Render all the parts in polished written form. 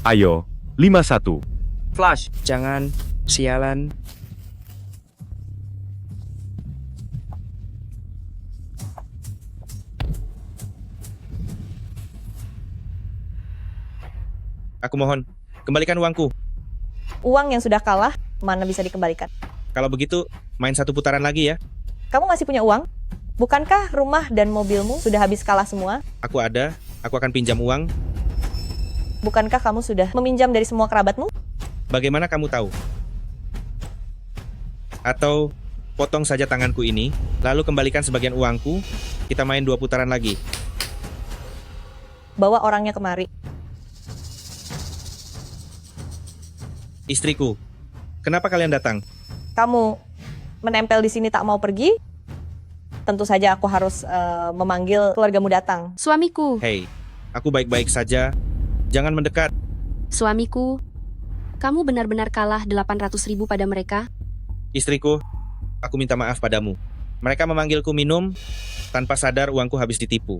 Ayo, 51. Flash, jangan. Sialan. Aku mohon, kembalikan uangku. Uang yang sudah kalah, mana bisa dikembalikan? Kalau begitu, main satu putaran lagi ya. Kamu masih punya uang? Bukankah rumah dan mobilmu sudah habis kalah semua? Aku akan pinjam uang. Bukankah kamu sudah meminjam dari semua kerabatmu? Bagaimana kamu tahu? Atau potong saja tanganku ini, lalu kembalikan sebagian uangku, kita main 2 putaran lagi. Bawa orangnya kemari. Istriku, kenapa kalian datang? Kamu menempel di sini tak mau pergi? Tentu saja aku harus memanggil keluargamu datang. Suamiku, Hei, aku baik-baik saja. Jangan mendekat. suamiku, kamu benar-benar kalah 800.000 pada mereka? Istriku, aku minta maaf padamu. Mereka memanggilku minum, tanpa sadar uangku habis ditipu.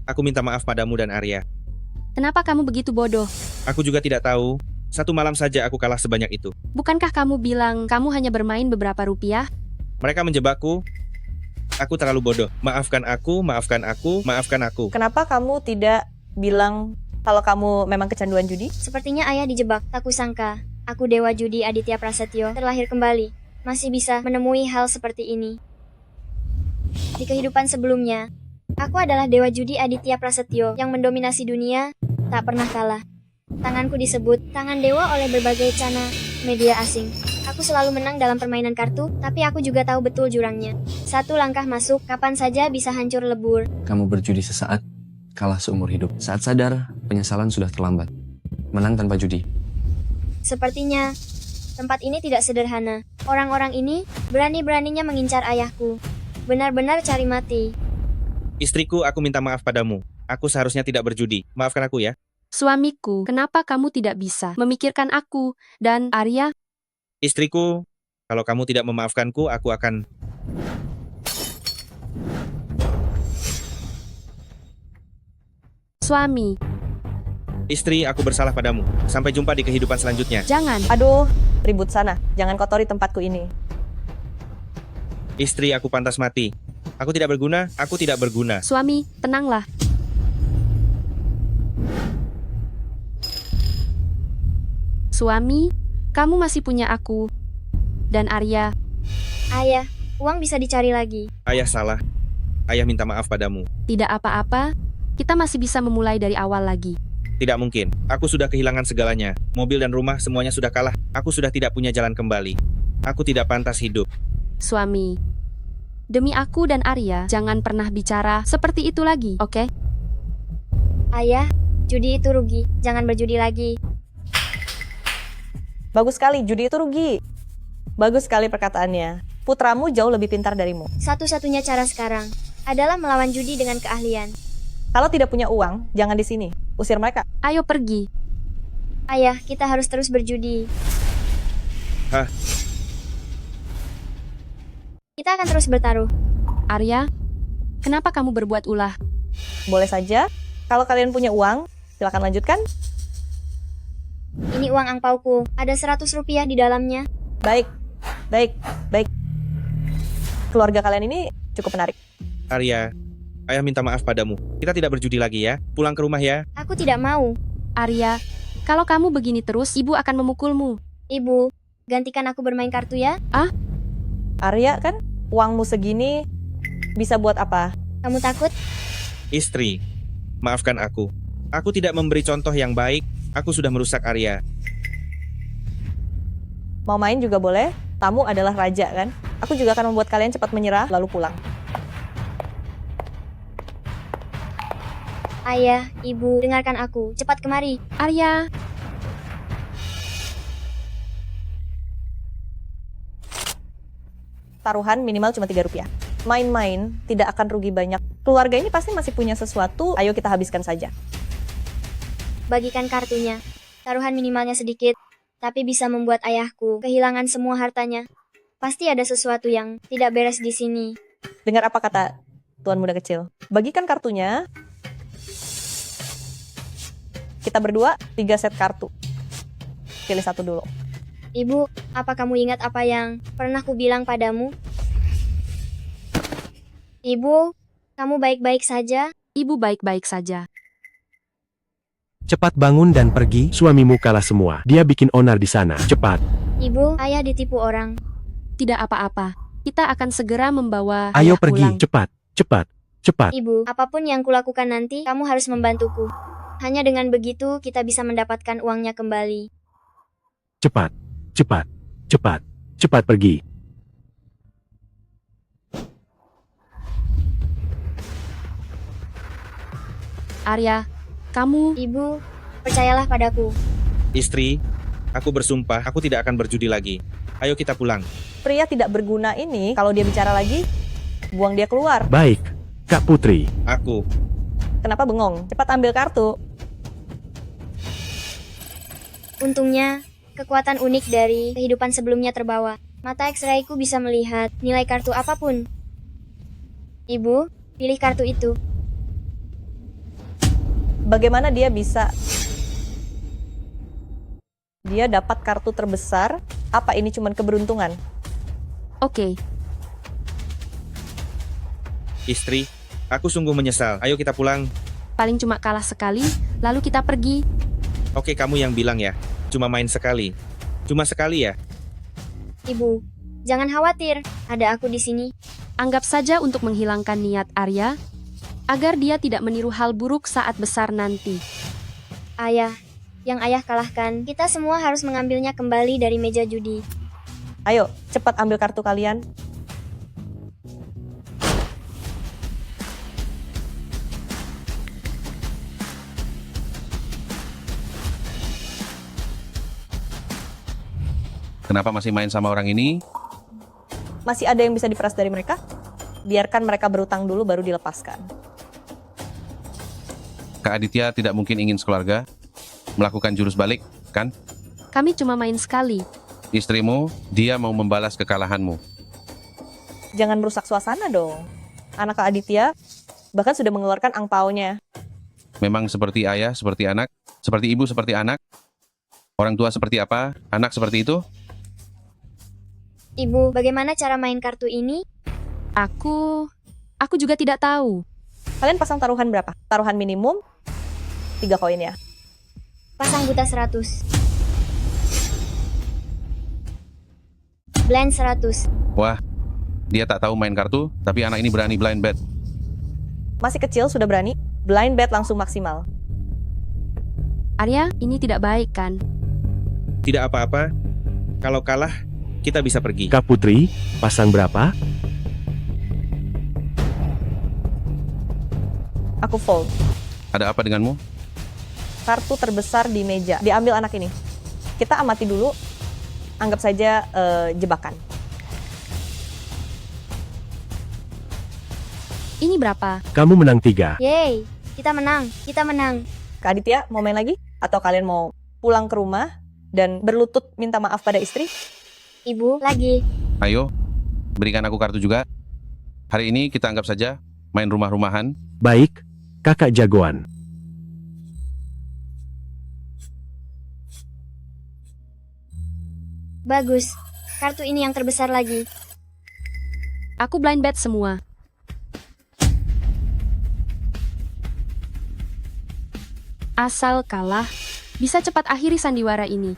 Aku minta maaf padamu dan Arya. Kenapa kamu begitu bodoh? Aku juga tidak tahu. Satu malam saja aku kalah sebanyak itu. Bukankah kamu bilang kamu hanya bermain beberapa rupiah? Mereka menjebakku. Aku terlalu bodoh. Maafkan aku, maafkan aku, maafkan aku. Kenapa kamu tidak bilang kalau kamu memang kecanduan judi? Sepertinya ayah dijebak. Tak kusangka, aku Dewa Judi Aditya Prasetyo terlahir kembali. Masih bisa menemui hal seperti ini. Di kehidupan sebelumnya, aku adalah Dewa Judi Aditya Prasetyo yang mendominasi dunia, tak pernah kalah. Tanganku disebut tangan dewa oleh berbagai cana media asing. Aku selalu menang dalam permainan kartu, tapi aku juga tahu betul jurangnya. Satu langkah masuk, kapan saja bisa hancur lebur. Kamu berjudi sesaat, kalah seumur hidup. Saat sadar, penyesalan sudah terlambat. Menang tanpa judi. Sepertinya, tempat ini tidak sederhana. Orang-orang ini berani-beraninya mengincar ayahku. Benar-benar cari mati. Istriku, aku minta maaf padamu. Aku seharusnya tidak berjudi. Maafkan aku ya. Suamiku, kenapa kamu tidak bisa memikirkan aku dan Arya? Istriku, kalau kamu tidak memaafkanku, aku akan... Suami, Istri, aku bersalah padamu. Sampai jumpa di kehidupan selanjutnya. jangan. Aduh, ribut sana. Jangan kotori tempatku ini. Istri, aku pantas mati. Aku tidak berguna, aku tidak berguna. Suami, tenanglah. Suami, kamu masih punya aku dan Arya. Ayah, uang bisa dicari lagi. Ayah salah. Ayah minta maaf padamu. Tidak apa-apa, kita masih bisa memulai dari awal lagi. Tidak mungkin. Aku sudah kehilangan segalanya. Mobil dan rumah semuanya sudah kalah. Aku sudah tidak punya jalan kembali. Aku tidak pantas hidup. Suami, demi aku dan Arya, jangan pernah bicara seperti itu lagi, oke? Ayah, judi itu rugi. Jangan berjudi lagi. Bagus sekali, judi itu rugi. Bagus sekali perkataannya. Putramu jauh lebih pintar darimu. Satu-satunya cara sekarang adalah melawan judi dengan keahlian. Kalau tidak punya uang, jangan di sini. Usir mereka. Ayo pergi. Ayah, kita harus terus berjudi. Hah? Kita akan terus bertaruh. Arya, kenapa kamu berbuat ulah? Boleh saja. Kalau kalian punya uang, silakan lanjutkan. Ini uang angpauku. Ada 100 rupiah di dalamnya. Baik, baik, baik. Keluarga kalian ini cukup menarik. Arya, ayah minta maaf padamu. Kita tidak berjudi lagi ya. Pulang ke rumah ya. Aku tidak mau. Arya, kalau kamu begini terus, ibu akan memukulmu. Ibu, gantikan aku bermain kartu ya. Arya kan, uangmu segini bisa buat apa? Kamu takut? Istri, maafkan aku. Aku tidak memberi contoh yang baik. Aku sudah merusak Arya. Mau main juga boleh. Tamu adalah raja kan? Aku juga akan membuat kalian cepat menyerah lalu pulang. Ayah, ibu, dengarkan aku. Cepat kemari. Arya, Taruhan minimal cuma 3 rupiah. Main-main tidak akan rugi banyak. Keluarga ini pasti masih punya sesuatu. Ayo kita habiskan saja. Bagikan kartunya. Taruhan minimalnya sedikit, tapi bisa membuat ayahku kehilangan semua hartanya. Pasti ada sesuatu yang tidak beres di sini. Dengar apa kata Tuan Muda Kecil. Bagikan kartunya. Kita berdua 3 set kartu. Pilih satu dulu. Ibu, apa kamu ingat apa yang pernah ku bilang padamu? Ibu, kamu baik-baik saja? Ibu baik-baik saja. Cepat bangun dan pergi, suamimu kalah semua. Dia bikin onar di sana. Cepat. Ibu, ayah ditipu orang. Tidak apa-apa. Kita akan segera membawa Ayo ayah pergi. pulang. Cepat. Cepat. Cepat. Ibu, apapun yang kulakukan nanti, kamu harus membantuku. Hanya dengan begitu kita bisa mendapatkan uangnya kembali. Cepat. Cepat. Cepat. Cepat pergi. Arya, kamu... Ibu, percayalah padaku. Istri, aku bersumpah aku tidak akan berjudi lagi. Ayo kita pulang. Pria tidak berguna ini, kalau dia bicara lagi, buang dia keluar. Baik. Kak Putri. Aku. Kenapa bengong? Cepat ambil kartu. Untungnya, kekuatan unik dari kehidupan sebelumnya terbawa. Mata X-ray-ku bisa melihat nilai kartu apapun. Ibu, pilih kartu itu. Bagaimana dia bisa... Dia dapat kartu terbesar. Apa ini cuman keberuntungan? Oke, Istri, aku sungguh menyesal. Ayo kita pulang. paling cuma kalah sekali, lalu kita pergi. Oke, kamu yang bilang ya. Cuma main sekali. Cuma sekali ya. Ibu, jangan khawatir, ada aku di sini. Anggap saja untuk menghilangkan niat Arya, agar dia tidak meniru hal buruk saat besar nanti. Ayah, yang ayah kalahkan, kita semua harus mengambilnya kembali dari meja judi. Ayo, cepat ambil kartu kalian. Kenapa masih main sama orang ini? Masih ada yang bisa diperas dari mereka? Biarkan mereka berutang dulu baru dilepaskan. Kak Aditya tidak mungkin ingin sekeluarga melakukan jurus balik, kan? Kami cuma main sekali. Istrimu, dia mau membalas kekalahanmu. Jangan merusak suasana dong. Anak Kak Aditya bahkan sudah mengeluarkan angpaonya. Memang seperti ayah, seperti anak, seperti ibu, seperti anak. Orang tua seperti apa, anak seperti itu? Ibu, bagaimana cara main kartu ini? Aku juga tidak tahu. Kalian pasang taruhan berapa? Taruhan minimum 3 koin ya. Pasang buta 100. Blind 100. Wah, dia tak tahu main kartu, tapi anak ini berani blind bet. Masih kecil sudah berani. Blind bet langsung maksimal. Arya, ini tidak baik kan? Tidak apa-apa. Kalau kalah, kita bisa pergi. Kak Putri, pasang berapa? Aku fold. Ada apa denganmu? Kartu terbesar di meja. Diambil anak ini. Kita amati dulu. Anggap saja jebakan. Ini berapa? Kamu menang 3. Yeay, kita menang, kita menang. Kak Aditya mau main lagi? Atau kalian mau pulang ke rumah dan berlutut minta maaf pada istri? Ibu, lagi. Ayo, berikan aku kartu juga. Hari ini kita anggap saja main rumah-rumahan. Baik, kakak jagoan. Bagus. Kartu ini yang terbesar lagi. Aku blind bet semua. Asal kalah, bisa cepat akhiri sandiwara ini.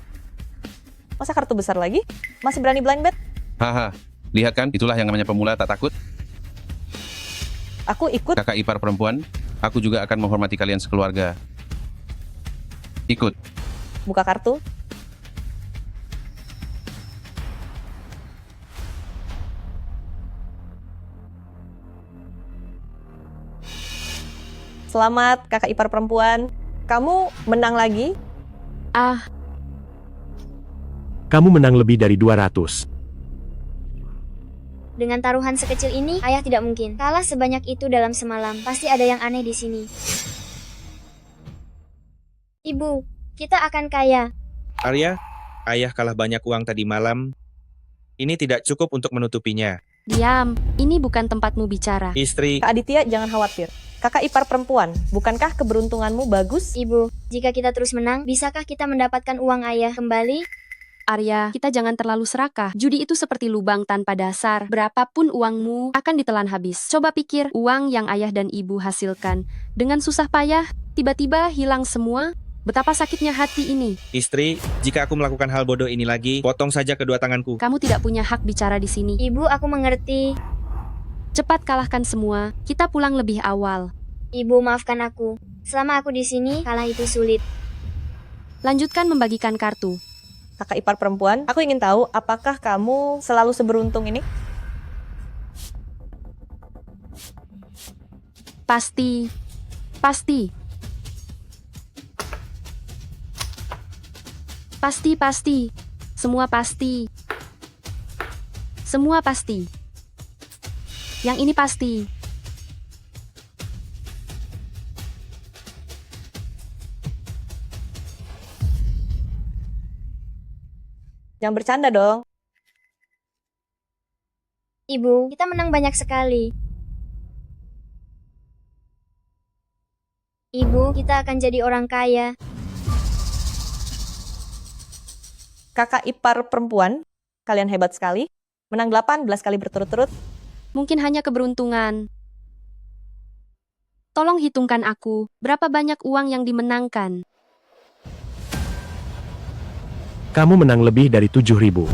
Masa kartu besar lagi? Masih berani blind bet? Haha, lihat kan, itulah yang namanya pemula tak takut. Aku ikut. Kakak ipar perempuan, aku juga akan menghormati kalian sekeluarga. Ikut. Buka kartu. Selamat kakak ipar perempuan. Kamu menang lagi. Ah, Kamu menang lebih dari 200. Dengan taruhan sekecil ini, ayah tidak mungkin kalah sebanyak itu dalam semalam. Pasti ada yang aneh di sini. Ibu, kita akan kaya. Arya, ayah kalah banyak uang tadi malam. Ini tidak cukup untuk menutupinya. diam. Ini bukan tempatmu bicara. Istri, Kak Aditya jangan khawatir. Kakak ipar perempuan, bukankah keberuntunganmu bagus? Ibu, jika kita terus menang, bisakah kita mendapatkan uang ayah kembali? Arya, kita jangan terlalu serakah. Judi itu seperti lubang tanpa dasar. Berapapun uangmu akan ditelan habis. Coba pikir, uang yang ayah dan ibu hasilkan dengan susah payah, tiba-tiba hilang semua. Betapa sakitnya hati ini. Istri, jika aku melakukan hal bodoh ini lagi, potong saja kedua tanganku. Kamu tidak punya hak bicara di sini. Ibu, aku mengerti. Cepat kalahkan semua. Kita pulang lebih awal. Ibu, maafkan aku. Selama aku di sini, kalah itu sulit. Lanjutkan membagikan kartu. Kakak ipar perempuan, aku ingin tahu apakah kamu selalu seberuntung ini? Pasti. Pasti. Pasti. Semua pasti. Semua pasti. Yang ini pasti. Jangan bercanda dong. Ibu, kita menang banyak sekali. Ibu, kita akan jadi orang kaya. Kakak ipar perempuan, kalian hebat sekali. Menang 18 kali berturut-turut. Mungkin hanya keberuntungan. Tolong hitungkan aku, berapa banyak uang yang dimenangkan. Kamu menang lebih dari 7.000.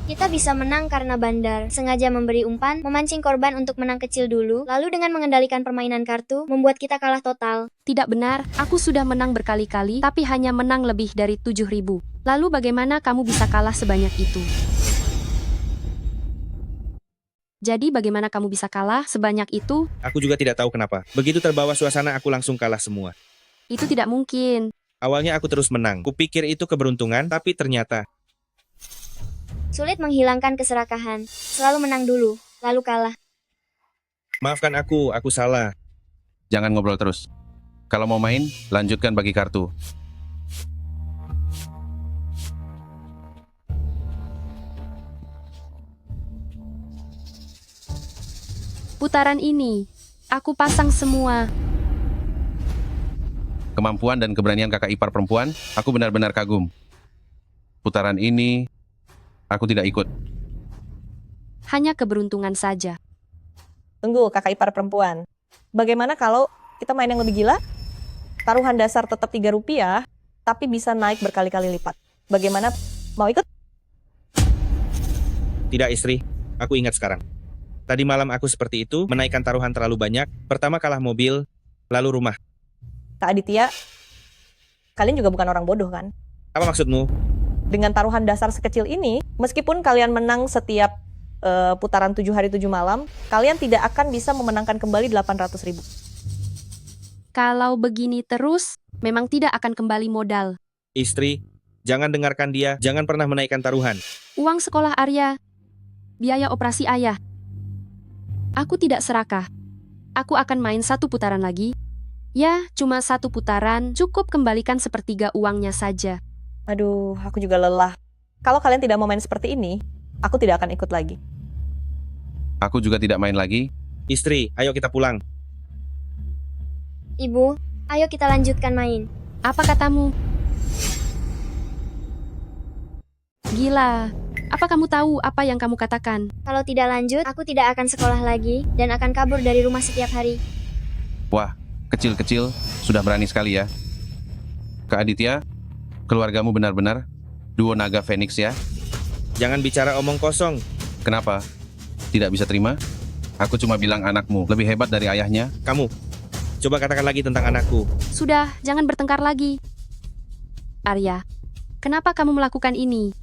Kita bisa menang karena bandar sengaja memberi umpan, memancing korban untuk menang kecil dulu, lalu dengan mengendalikan permainan kartu, membuat kita kalah total. Tidak benar, aku sudah menang berkali-kali, tapi hanya menang lebih dari 7.000. Lalu bagaimana kamu bisa kalah sebanyak itu? Jadi bagaimana kamu bisa kalah sebanyak itu? Aku juga tidak tahu kenapa. Begitu terbawa suasana, aku langsung kalah semua. Itu tidak mungkin. Awalnya aku terus menang. Kupikir itu keberuntungan, tapi ternyata... Sulit menghilangkan keserakahan. Selalu menang dulu, lalu kalah. Maafkan aku salah. Jangan ngobrol terus. Kalau mau main, lanjutkan bagi kartu. Putaran ini, aku pasang semua. Kemampuan dan keberanian kakak ipar perempuan, aku benar-benar kagum. Putaran ini, aku tidak ikut. Hanya keberuntungan saja. Tunggu, kakak ipar perempuan. Bagaimana kalau kita main yang lebih gila? Taruhan dasar tetap 3 rupiah, tapi bisa naik berkali-kali lipat. Bagaimana? Mau ikut? Tidak, istri. Aku ingat sekarang. Tadi malam aku seperti itu, menaikkan taruhan terlalu banyak. Pertama kalah mobil, lalu rumah. Kak Aditya, kalian juga bukan orang bodoh kan? Apa maksudmu? Dengan taruhan dasar sekecil ini, meskipun kalian menang setiap putaran 7 hari 7 malam, kalian tidak akan bisa memenangkan kembali 800.000. Kalau begini terus, memang tidak akan kembali modal. Istri, jangan dengarkan dia, jangan pernah menaikkan taruhan. Uang sekolah Arya, biaya operasi ayah. Aku tidak serakah. Aku akan main 1 putaran lagi. Ya, cuma 1 putaran, cukup kembalikan 1/3 uangnya saja. Aduh, aku juga lelah. Kalau kalian tidak mau main seperti ini, aku tidak akan ikut lagi. Aku juga tidak main lagi. Istri, ayo kita pulang. Ibu, ayo kita lanjutkan main. Apa katamu? Gila. Apa kamu tahu apa yang kamu katakan? Kalau tidak lanjut, aku tidak akan sekolah lagi dan akan kabur dari rumah setiap hari. Wah, kecil-kecil, sudah berani sekali ya. Kak Aditya, keluargamu benar-benar duo naga Phoenix ya. Jangan bicara omong kosong. Kenapa? Tidak bisa terima? Aku cuma bilang anakmu lebih hebat dari ayahnya. Kamu, coba katakan lagi tentang anakku. Sudah, jangan bertengkar lagi. Arya, kenapa kamu melakukan ini?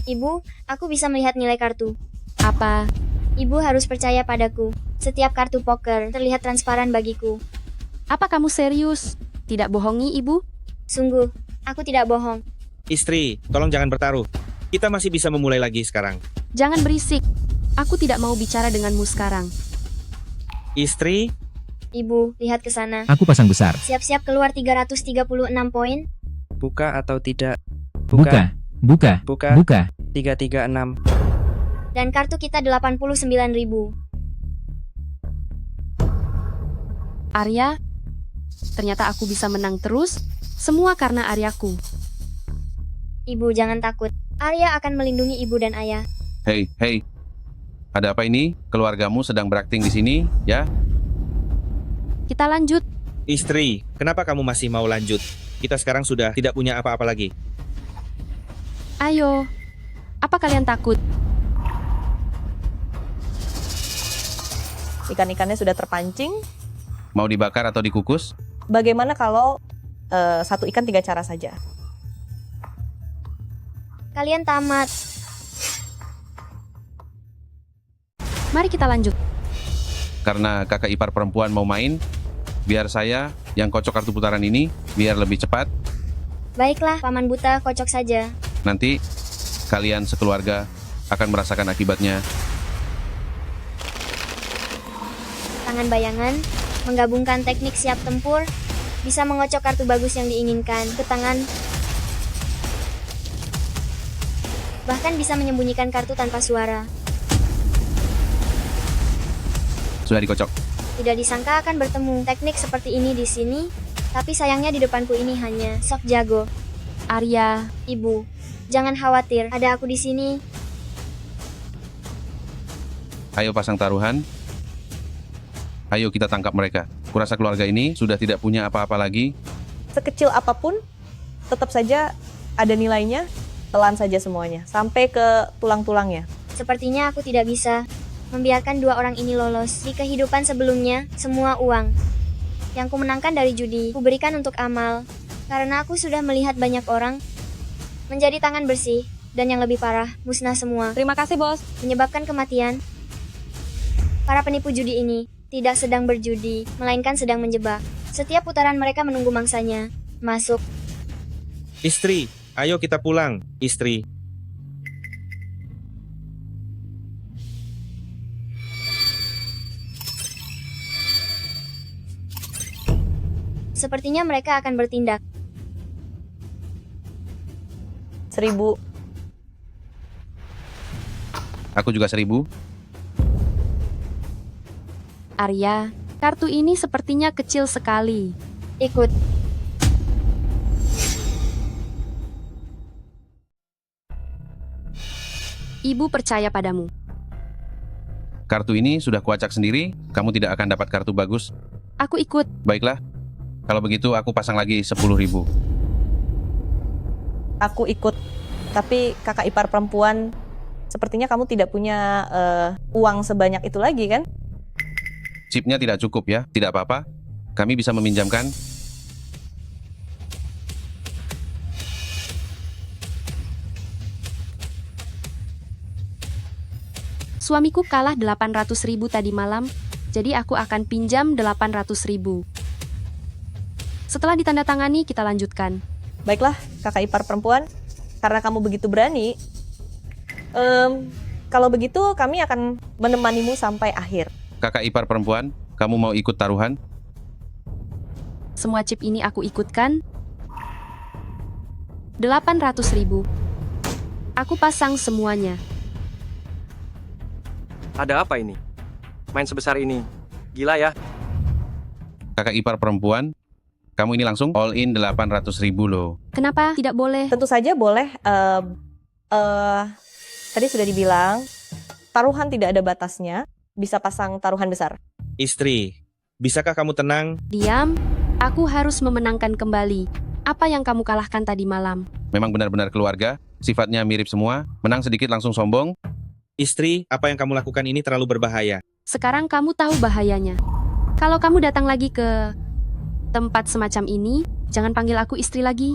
Ibu, aku bisa melihat nilai kartu. Apa? Ibu harus percaya padaku. Setiap kartu poker terlihat transparan bagiku. Apa kamu serius? Tidak bohongi, Ibu? Sungguh, aku tidak bohong. Istri, tolong jangan bertaruh. Kita masih bisa memulai lagi sekarang. Jangan berisik. Aku tidak mau bicara denganmu sekarang. Istri, Ibu, lihat ke sana. Aku pasang besar. Siap-siap keluar 336 poin. Buka atau tidak? Buka. Buka. Buka. Buka. 336. Dan kartu kita 89.000. Arya, ternyata aku bisa menang terus. Semua karena Aryaku. Ibu jangan takut. Arya akan melindungi ibu dan ayah. Hei, hei. Ada apa ini? Keluargamu sedang berakting di sini, ya? Kita lanjut. Istri, kenapa kamu masih mau lanjut? Kita sekarang sudah tidak punya apa-apa lagi. Ayo. Apa kalian takut? Ikan-ikannya sudah terpancing. Mau dibakar atau dikukus? Bagaimana kalau satu ikan 3 cara saja? Kalian tamat. Mari kita lanjut. Karena kakak ipar perempuan mau main, biar saya yang kocok kartu putaran ini, biar lebih cepat. Baiklah, Paman Buta, kocok saja. Nanti kalian sekeluarga akan merasakan akibatnya. Tangan bayangan, menggabungkan teknik siap tempur, bisa mengocok kartu bagus yang diinginkan ke tangan. Bahkan bisa menyembunyikan kartu tanpa suara. Sudah dikocok. Tidak disangka akan bertemu teknik seperti ini di sini, tapi sayangnya di depanku ini hanya sok jago. Arya, Ibu, jangan khawatir, ada aku di sini. Ayo pasang taruhan. Ayo kita tangkap mereka. Kurasa keluarga ini sudah tidak punya apa-apa lagi. Sekecil apapun, tetap saja ada nilainya. Telan saja semuanya, sampai ke tulang-tulangnya. Sepertinya aku tidak bisa membiarkan 2 orang ini lolos. Di kehidupan sebelumnya, semua uang yang kumenangkan dari judi, kuberikan untuk amal. Karena aku sudah melihat banyak orang menjadi tangan bersih, dan yang lebih parah, musnah semua. Terima kasih, Bos. Menyebabkan kematian. Para penipu judi ini tidak sedang berjudi, melainkan sedang menjebak. Setiap putaran mereka menunggu mangsanya masuk. Istri, ayo kita pulang. Istri, Sepertinya mereka akan bertindak. 1000. Aku juga 1000. Arya, kartu ini sepertinya kecil sekali. Ikut. Ibu percaya padamu. Kartu ini sudah kuacak sendiri, kamu tidak akan dapat kartu bagus. Aku ikut. Baiklah, kalau begitu aku pasang lagi 10.000. Aku ikut. Tapi kakak ipar perempuan, sepertinya kamu tidak punya uang sebanyak itu lagi, kan? Chipnya tidak cukup ya, tidak apa-apa. Kami bisa meminjamkan. Suamiku kalah 800.000 tadi malam, jadi aku akan pinjam 800.000. Setelah ditandatangani, kita lanjutkan. Baiklah, kakak ipar perempuan, karena kamu begitu berani, kalau begitu kami akan menemanimu sampai akhir. Kakak ipar perempuan, kamu mau ikut taruhan? Semua chip ini aku ikutkan. 800.000. Aku pasang semuanya. Ada apa ini? Main sebesar ini. Gila ya. Kakak ipar perempuan, kamu ini langsung all in 800.000 loh. Kenapa tidak boleh? Tentu saja boleh. Tadi sudah dibilang, taruhan tidak ada batasnya. Bisa pasang taruhan besar. istri, bisakah kamu tenang? Diam. Aku harus memenangkan kembali apa yang kamu kalahkan tadi malam. Memang benar-benar keluarga, sifatnya mirip semua, menang sedikit langsung sombong. Istri, apa yang kamu lakukan ini terlalu berbahaya. Sekarang kamu tahu bahayanya. Kalau kamu datang lagi ke tempat semacam ini, jangan panggil aku istri lagi.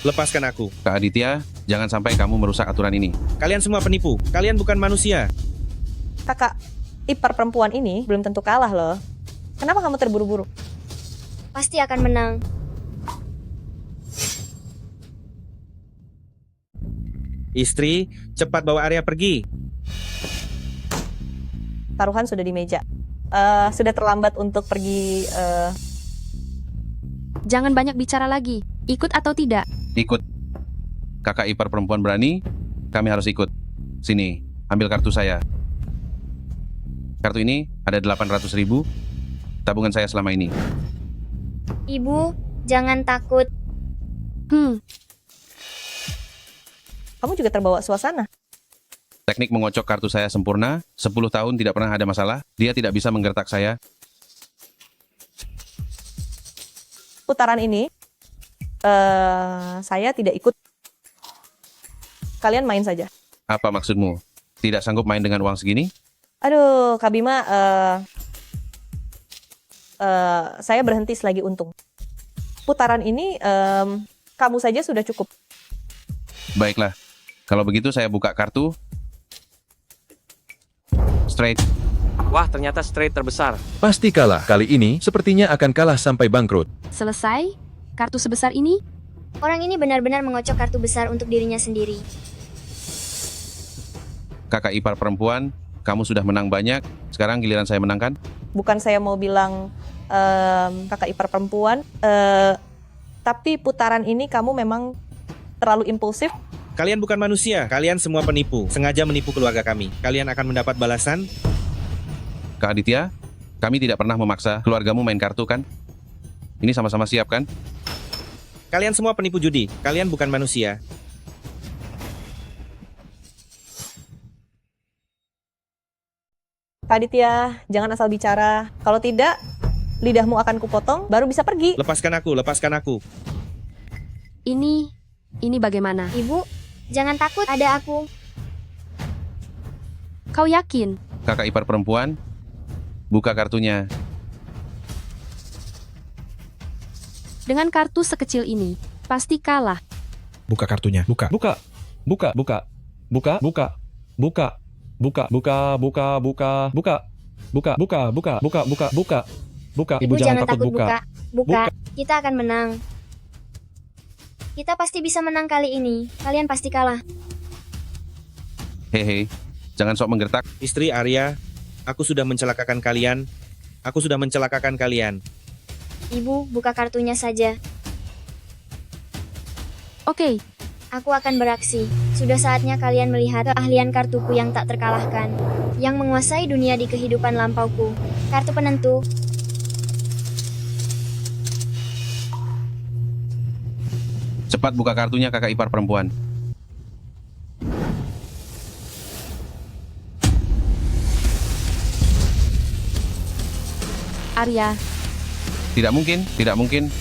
Lepaskan aku. Kak Aditya, jangan sampai kamu merusak aturan ini. Kalian semua penipu. Kalian bukan manusia. Kakak ipar perempuan ini belum tentu kalah loh. Kenapa kamu terburu-buru? Pasti akan menang. Istri, cepat bawa Arya pergi. Taruhan sudah di meja. Sudah terlambat untuk pergi. Jangan banyak bicara lagi. Ikut atau tidak? Ikut. Kakak ipar perempuan berani, kami harus ikut. Sini, ambil kartu saya. Kartu ini ada 800.000 tabungan saya selama ini. Ibu, jangan takut. Kamu juga terbawa suasana. Teknik mengocok kartu saya sempurna, 10 tahun tidak pernah ada masalah, dia tidak bisa menggertak saya. Putaran ini, saya tidak ikut. Kalian main saja. Apa maksudmu? Tidak sanggup main dengan uang segini? Aduh, Kak Bima, saya berhenti selagi untung. Putaran ini, kamu saja sudah cukup. Baiklah, kalau begitu saya buka kartu. Straight. Wah, ternyata straight terbesar. Pasti kalah. Kali ini sepertinya akan kalah sampai bangkrut. Selesai? Kartu sebesar ini? Orang ini benar-benar mengocok kartu besar untuk dirinya sendiri. Kakak ipar perempuan, kamu sudah menang banyak, sekarang giliran saya menangkan. Bukan saya mau bilang kakak ipar perempuan, tapi putaran ini kamu memang terlalu impulsif. Kalian bukan manusia, kalian semua penipu. Sengaja menipu keluarga kami. Kalian akan mendapat balasan. Kak Aditya, kami tidak pernah memaksa keluargamu main kartu kan? Ini sama-sama siap kan? Kalian semua penipu judi. Kalian bukan manusia. Kak Aditya, jangan asal bicara. Kalau tidak, lidahmu akan kupotong, baru bisa pergi. Lepaskan aku, lepaskan aku. Ini bagaimana? Ibu, jangan takut, ada aku. Kau yakin? Kakak ipar perempuan, buka kartunya. Dengan kartu sekecil ini, pasti kalah. Buka kartunya, buka. Buka. Buka. Buka. Buka. Buka. Buka. Buka. Buka. Buka. Buka. Buka. Buka. Buka. Buka. Buka. Buka. Buka. Buka. Ibu jangan takut, buka. Buka. Kita akan menang. Kita pasti bisa menang kali ini. Kalian pasti kalah. Hehe, jangan sok menggertak. Istri Arya, aku sudah mencelakakan kalian. Aku sudah mencelakakan kalian. Ibu, buka kartunya saja. Oke, Aku akan beraksi. Sudah saatnya kalian melihat keahlian kartuku yang tak terkalahkan. Yang menguasai dunia di kehidupan lampauku. Kartu penentu. Cepat buka kartunya kakak ipar perempuan. Arya. Tidak mungkin, tidak mungkin.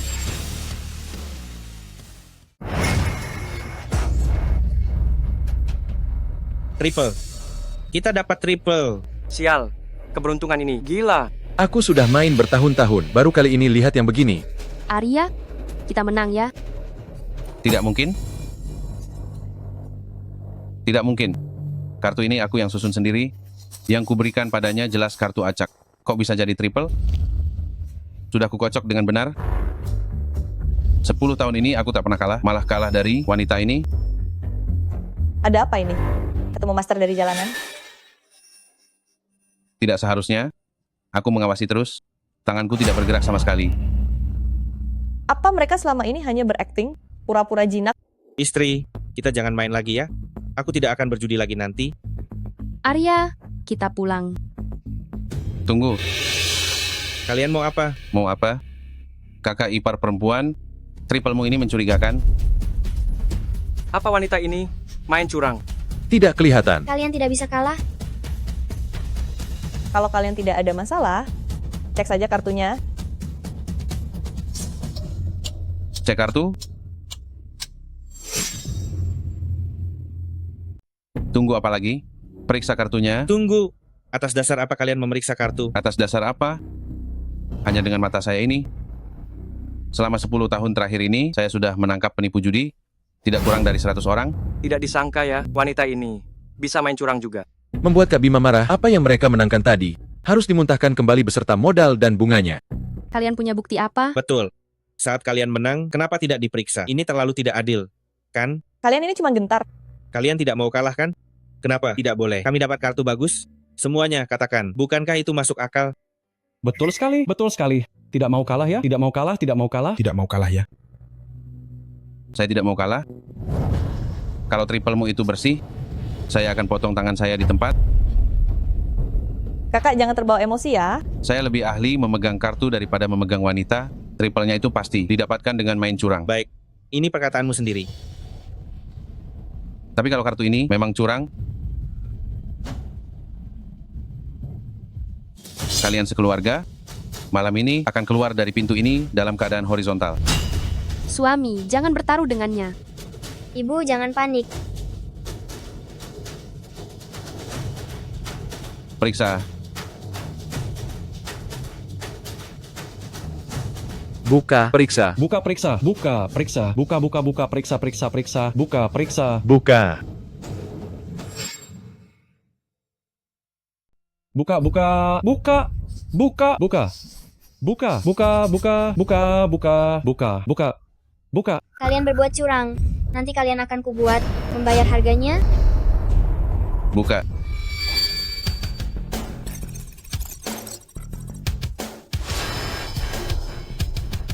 Triple. Kita dapat triple. Sial, keberuntungan ini gila. Aku sudah main bertahun-tahun, baru kali ini lihat yang begini. Arya, kita menang ya. Tidak mungkin. Tidak mungkin. Kartu ini aku yang susun sendiri. Yang kuberikan padanya jelas kartu acak. Kok bisa jadi triple? Sudah kukocok dengan benar. 10 tahun ini aku tak pernah kalah, malah kalah dari wanita ini. Ada apa ini? Ketemu master dari jalanan? Tidak seharusnya. Aku mengawasi terus. Tanganku tidak bergerak sama sekali. Apa mereka selama ini hanya berakting? Pura-pura jinak? Istri, kita jangan main lagi ya. Aku tidak akan berjudi lagi nanti. Arya, kita pulang. Tunggu, Kalian mau apa? mau apa? Kakak ipar perempuan, triplemu ini mencurigakan. Apa wanita ini main curang? Tidak kelihatan. Kalian tidak bisa kalah. Kalau kalian tidak ada masalah, cek saja kartunya. Cek kartu. Tunggu apa lagi? Periksa kartunya. Tunggu. Atas dasar apa kalian memeriksa kartu? Atas dasar apa? Hanya dengan mata saya ini. Selama 10 tahun terakhir ini, saya sudah menangkap penipu judi. Tidak kurang dari 100 orang. Tidak disangka ya, wanita ini bisa main curang juga. Membuat Kak Bima marah, apa yang mereka menangkan tadi harus dimuntahkan kembali beserta modal dan bunganya. Kalian punya bukti apa? Betul. Saat kalian menang, kenapa tidak diperiksa? Ini terlalu tidak adil, kan? Kalian ini cuma gentar. Kalian tidak mau kalah, kan? Kenapa? Tidak boleh. Kami dapat kartu bagus. Semuanya, katakan. Bukankah itu masuk akal? Betul sekali, betul sekali. Tidak mau kalah ya, tidak mau kalah, tidak mau kalah. Tidak mau kalah ya. Saya tidak mau kalah. Kalau triplemu itu bersih, saya akan potong tangan saya di tempat. Kakak jangan terbawa emosi ya. Saya lebih ahli memegang kartu daripada memegang wanita. Triple-nya itu pasti didapatkan dengan main curang. Baik, ini perkataanmu sendiri. Tapi kalau kartu ini memang curang, kalian sekeluarga malam ini akan keluar dari pintu ini dalam keadaan horizontal. Suami, jangan bertaruh dengannya. Ibu, jangan panik. Periksa. Buka, periksa. Buka, periksa. Buka, periksa. Buka, periksa, periksa. Buka, periksa. Buka. Buka, buka. Kalian berbuat curang. Nanti kalian akan kubuat membayar harganya. Buka.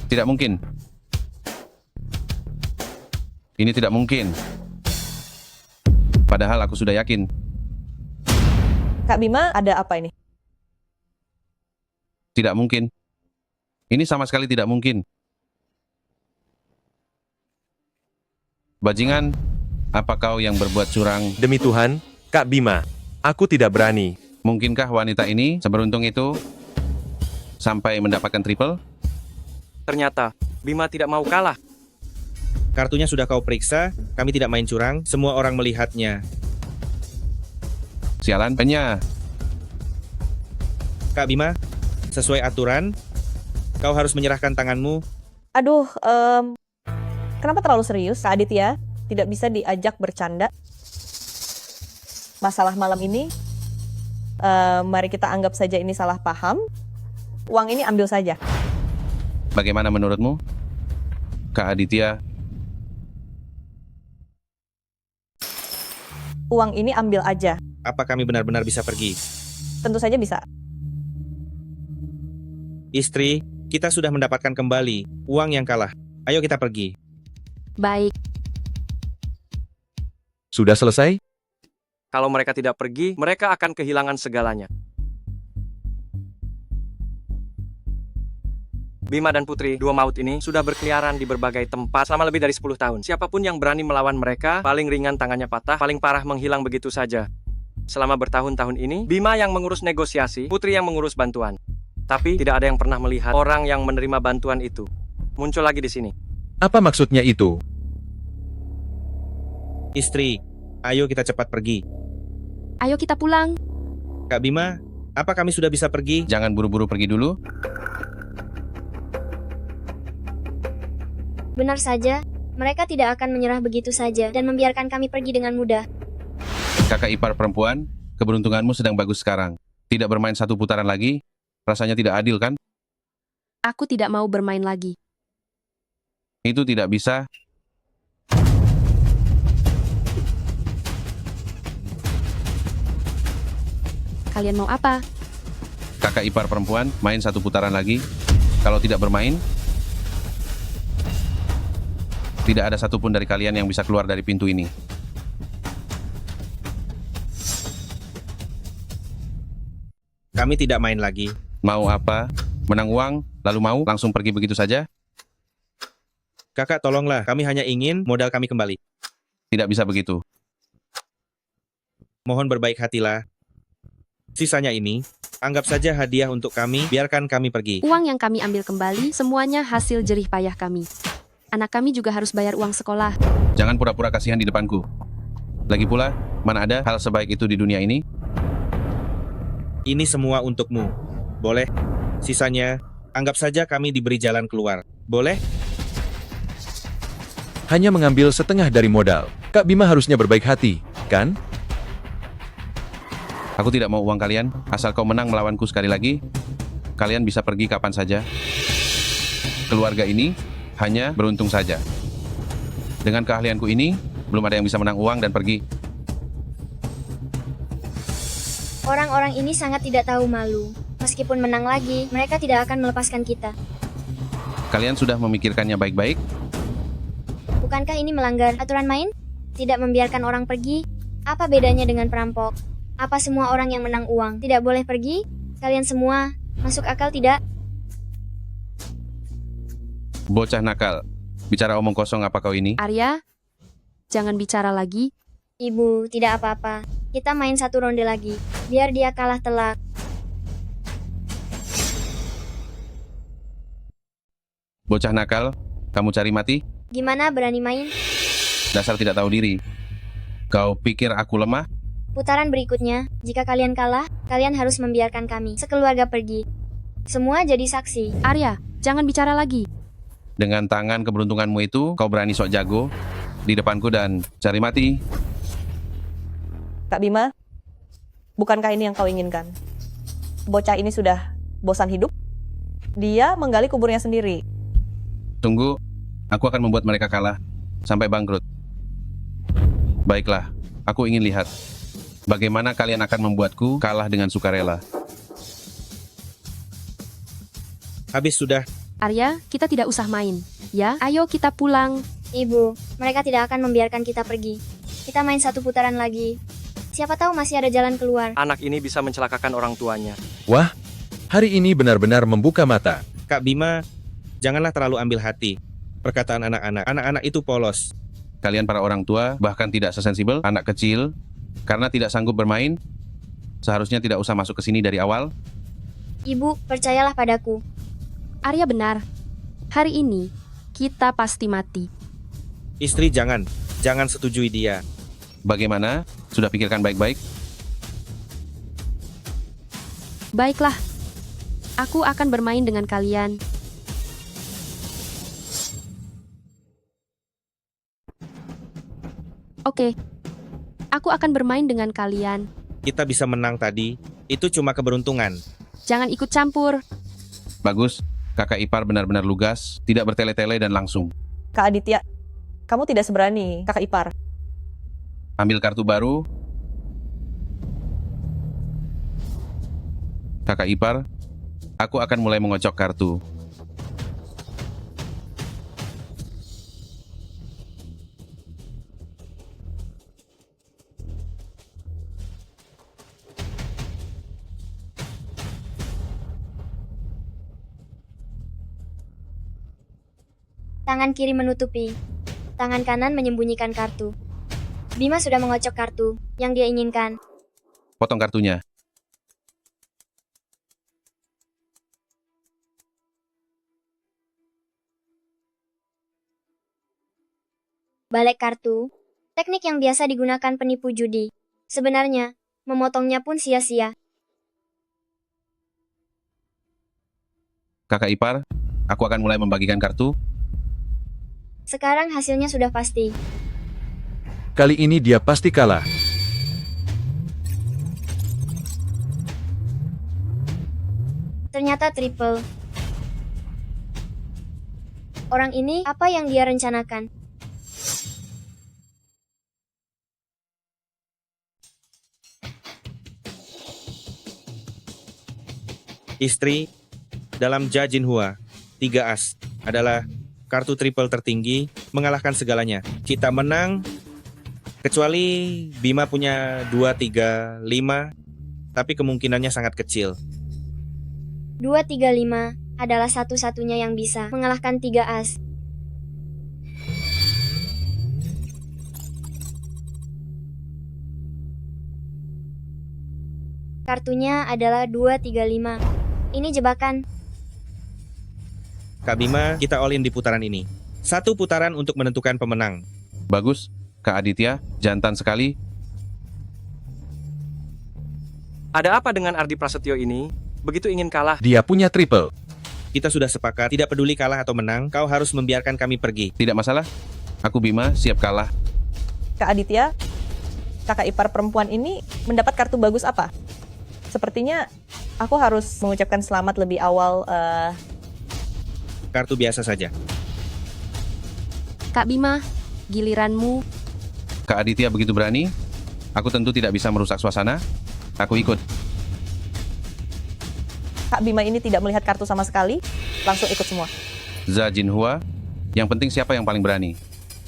Tidak mungkin. Ini tidak mungkin. Padahal aku sudah yakin. Kak Bima, ada apa ini? Tidak mungkin. Ini sama sekali tidak mungkin. Bajingan, apa kau yang berbuat curang? Demi Tuhan, Kak Bima, aku tidak berani. Mungkinkah wanita ini seberuntung itu sampai mendapatkan triple? Ternyata, Bima tidak mau kalah. Kartunya sudah kau periksa, kami tidak main curang, semua orang melihatnya. Sialan, pennya. Kak Bima, sesuai aturan, kau harus menyerahkan tanganmu. Aduh, kenapa terlalu serius? Kak Aditya tidak bisa diajak bercanda. Masalah malam ini, mari kita anggap saja ini salah paham. Uang ini ambil saja. Bagaimana menurutmu, Kak Aditya? Uang ini ambil aja. Apa kami benar-benar bisa pergi? Tentu saja bisa. Istri, kita sudah mendapatkan kembali uang yang kalah. Ayo kita pergi. Baik. Sudah selesai? Kalau mereka tidak pergi, mereka akan kehilangan segalanya. Bima dan Putri, dua maut ini, sudah berkeliaran di berbagai tempat selama lebih dari 10 tahun. Siapapun yang berani melawan mereka, paling ringan tangannya patah, paling parah menghilang begitu saja. Selama bertahun-tahun ini, Bima yang mengurus negosiasi, Putri yang mengurus bantuan. Tapi, tidak ada yang pernah melihat orang yang menerima bantuan itu muncul lagi di sini. Apa maksudnya itu? Istri, ayo kita cepat pergi. Ayo kita pulang. Kak Bima, apa kami sudah bisa pergi? Jangan buru-buru pergi dulu. Benar saja, mereka tidak akan menyerah begitu saja dan membiarkan kami pergi dengan mudah. Kakak ipar perempuan, keberuntunganmu sedang bagus sekarang. Tidak bermain satu putaran lagi, rasanya tidak adil kan? Aku tidak mau bermain lagi. Itu tidak bisa. Kalian mau apa? Kakak ipar perempuan, main satu putaran lagi. Kalau tidak bermain, tidak ada satupun dari kalian yang bisa keluar dari pintu ini. Kami tidak main lagi. Mau apa? Menang uang, lalu mau langsung pergi begitu saja? Kakak, tolonglah. Kami hanya ingin modal kami kembali. Tidak bisa begitu. Mohon berbaik hatilah. Sisanya ini, anggap saja hadiah untuk kami, biarkan kami pergi. Uang yang kami ambil kembali, semuanya hasil jerih payah kami. Anak kami juga harus bayar uang sekolah. Jangan pura-pura kasihan di depanku. Lagi pula, mana ada hal sebaik itu di dunia ini? Ini semua untukmu. Boleh? Sisanya, anggap saja kami diberi jalan keluar. Boleh? Hanya mengambil setengah dari modal. Kak Bima harusnya berbaik hati, kan? Aku tidak mau uang kalian. Asal kau menang melawanku sekali lagi, kalian bisa pergi kapan saja. Keluarga ini hanya beruntung saja. Dengan keahlianku ini, belum ada yang bisa menang uang dan pergi. Orang-orang ini sangat tidak tahu malu. Meskipun menang lagi, mereka tidak akan melepaskan kita. Kalian sudah memikirkannya baik-baik? Bukankah ini melanggar aturan main? Tidak membiarkan orang pergi? Apa bedanya dengan perampok? Apa semua orang yang menang uang tidak boleh pergi? Kalian semua, masuk akal tidak? Bocah nakal. Bicara omong kosong apa kau ini? Arya, jangan bicara lagi. Ibu, tidak apa-apa. Kita main satu ronde lagi. Biar dia kalah telak. Bocah nakal, kamu cari mati? Gimana berani main? Dasar tidak tahu diri. Kau pikir aku lemah? Putaran berikutnya, jika kalian kalah, kalian harus membiarkan kami sekeluarga pergi. Semua jadi saksi. Arya, jangan bicara lagi. Dengan tangan keberuntunganmu itu, kau berani sok jago di depanku dan cari mati. Kak Bima, bukankah ini yang kau inginkan? Bocah ini sudah bosan hidup. Dia menggali kuburnya sendiri. Tunggu, aku akan membuat mereka kalah sampai bangkrut. Baiklah, aku ingin lihat bagaimana kalian akan membuatku kalah dengan sukarela. Habis sudah. Arya, kita tidak usah main. Ya, ayo kita pulang. Ibu, mereka tidak akan membiarkan kita pergi. Kita main satu putaran lagi. Siapa tahu masih ada jalan keluar. Anak ini bisa mencelakakan orang tuanya. Wah, hari ini benar-benar membuka mata. Kak Bima, janganlah terlalu ambil hati perkataan anak-anak. Anak-anak itu polos. Kalian para orang tua bahkan tidak sesensibel anak kecil karena tidak sanggup bermain. Seharusnya tidak usah masuk ke sini dari awal. Ibu, percayalah padaku. Arya benar. Hari ini, kita pasti mati. Istri jangan setujui dia. Bagaimana? Sudah pikirkan baik-baik? Baiklah, aku akan bermain dengan kalian. Oke, aku akan bermain dengan kalian. Kita bisa menang tadi, itu cuma keberuntungan. Jangan ikut campur. Bagus, kakak ipar benar-benar lugas, tidak bertele-tele dan langsung. Kak Aditya, kamu tidak seberani kakak ipar. Ambil kartu baru. Kakak ipar, aku akan mulai mengocok kartu. Tangan kiri menutupi. Tangan kanan menyembunyikan kartu. Bima sudah mengocok kartu yang dia inginkan. Potong kartunya. Balik kartu. Teknik yang biasa digunakan penipu judi. Sebenarnya, memotongnya pun sia-sia. Kakak ipar, aku akan mulai membagikan kartu. Sekarang hasilnya sudah pasti. Kali ini dia pasti kalah. Ternyata triple. Orang ini, apa yang dia rencanakan? Istri, dalam Jia Jinhua, 3 as adalah kartu triple tertinggi, mengalahkan segalanya. Kita menang, kecuali Bima punya 2, 3, 5, tapi kemungkinannya sangat kecil. 2, 3, 5 adalah satu-satunya yang bisa mengalahkan 3 as. Kartunya adalah 2, 3, 5. Ini jebakan. Kak Bima, kita all in di putaran ini. 1 putaran untuk menentukan pemenang. Bagus, Kak Aditya, jantan sekali. Ada apa dengan Ardi Prasetyo ini? Begitu ingin kalah. Dia punya triple. Kita sudah sepakat, tidak peduli kalah atau menang, kau harus membiarkan kami pergi. Tidak masalah. Aku Bima, siap kalah. Kak Aditya, kakak ipar perempuan ini mendapat kartu bagus apa? Sepertinya aku harus mengucapkan selamat lebih awal. Kartu biasa saja. Kak Bima, giliranmu. Kak Aditya begitu berani, aku tentu tidak bisa merusak suasana. Aku ikut. Kak Bima ini tidak melihat kartu sama sekali, langsung ikut semua. Jia Jinhua, yang penting siapa yang paling berani.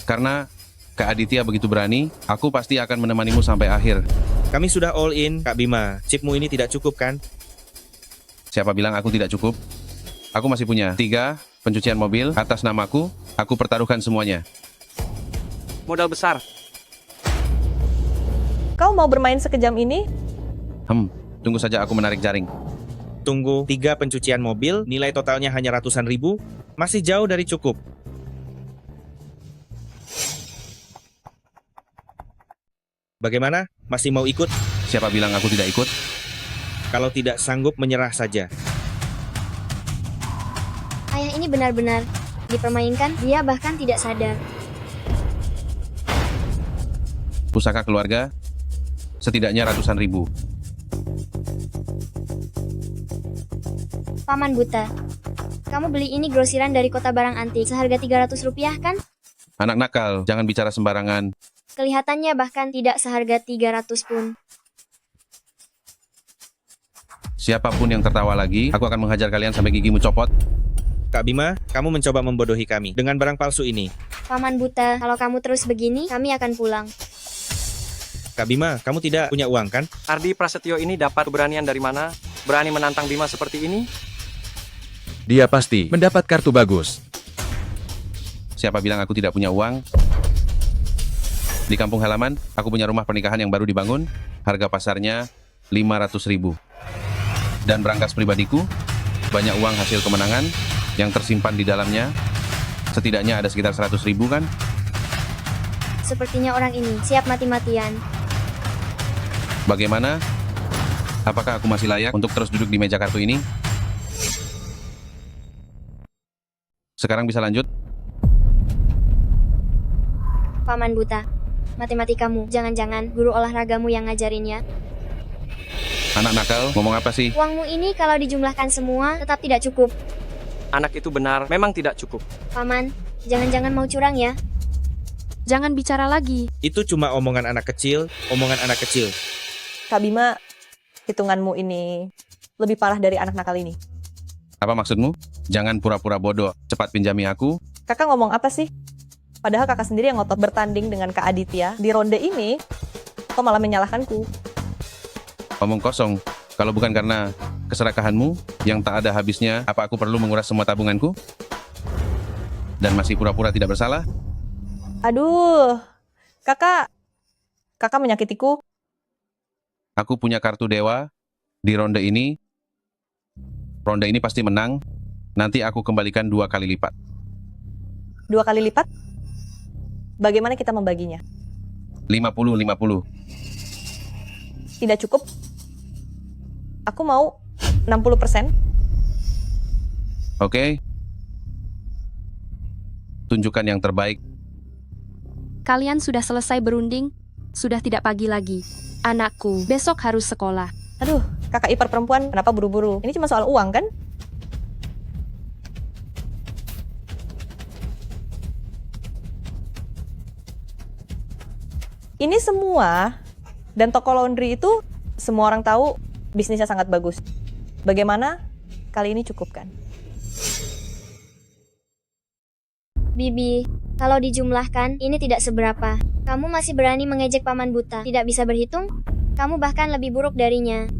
Karena Kak Aditya begitu berani, aku pasti akan menemanimu sampai akhir. Kami sudah all in, Kak Bima. Chipmu ini tidak cukup kan? Siapa bilang aku tidak cukup? Aku masih punya 3 pencucian mobil atas namaku. Aku pertaruhkan semuanya. Modal besar. Kau mau bermain sekejam ini? Tunggu saja aku menarik jaring. Tunggu, 3 pencucian mobil, nilai totalnya hanya ratusan ribu, masih jauh dari cukup. Bagaimana? Masih mau ikut? Siapa bilang aku tidak ikut? Kalau tidak sanggup, menyerah saja. Ayah ini benar-benar dipermainkan, dia bahkan tidak sadar. Pusaka keluarga, setidaknya ratusan ribu. Paman buta. Kamu beli ini grosiran dari kota barang antik, seharga 300 rupiah kan? Anak nakal, jangan bicara sembarangan. Kelihatannya bahkan tidak seharga 300 pun. Siapapun yang tertawa lagi, aku akan menghajar kalian sampai gigimu copot. Kak Bima, kamu mencoba membodohi kami dengan barang palsu ini. Paman buta, kalau kamu terus begini, kami akan pulang. Kak Bima, kamu tidak punya uang kan? Ardi Prasetyo ini dapat keberanian dari mana? Berani menantang Bima seperti ini? Dia pasti mendapat kartu bagus. Siapa bilang aku tidak punya uang? Di kampung halaman, aku punya rumah pernikahan yang baru dibangun. Harga pasarnya 500 ribu. Dan berangkas pribadiku, banyak uang hasil kemenangan yang tersimpan di dalamnya. Setidaknya ada sekitar 100 ribu kan? Sepertinya orang ini siap mati-matian. Bagaimana? Apakah aku masih layak untuk terus duduk di meja kartu ini? Sekarang bisa lanjut? Paman buta, matematikamu, jangan-jangan guru olahragamu yang ngajarin ya? Anak nakal, ngomong apa sih? Uangmu ini kalau dijumlahkan semua tetap tidak cukup. Anak itu benar, memang tidak cukup. Paman, jangan-jangan mau curang ya? Jangan bicara lagi. Itu cuma omongan anak kecil, omongan anak kecil. Kak Bima, hitunganmu ini lebih parah dari anak nakal ini. Apa maksudmu? Jangan pura-pura bodoh, cepat pinjami aku. Kakak ngomong apa sih? Padahal kakak sendiri yang ngotot bertanding dengan Kak Aditya. Di ronde ini, kok malah menyalahkanku? Omong kosong, kalau bukan karena keserakahanmu yang tak ada habisnya, apa aku perlu menguras semua tabunganku? Dan masih pura-pura tidak bersalah? Aduh, kakak menyakitiku. Aku punya kartu dewa di ronde ini. Ronde ini pasti menang. Nanti aku kembalikan 2 kali lipat. 2 kali lipat? Bagaimana kita membaginya? 50-50. Tidak cukup. Aku mau 60%. Oke? Tunjukkan yang terbaik. Kalian sudah selesai berunding? Sudah tidak pagi lagi. Anakku, besok harus sekolah. Aduh, kakak ipar perempuan, kenapa buru-buru? Ini cuma soal uang kan? Ini semua, dan toko laundry itu semua orang tahu bisnisnya sangat bagus. Bagaimana? Kali ini cukup kan? Bibi, kalau dijumlahkan, ini tidak seberapa. Kamu masih berani mengejek paman buta, tidak bisa berhitung? Kamu bahkan lebih buruk darinya.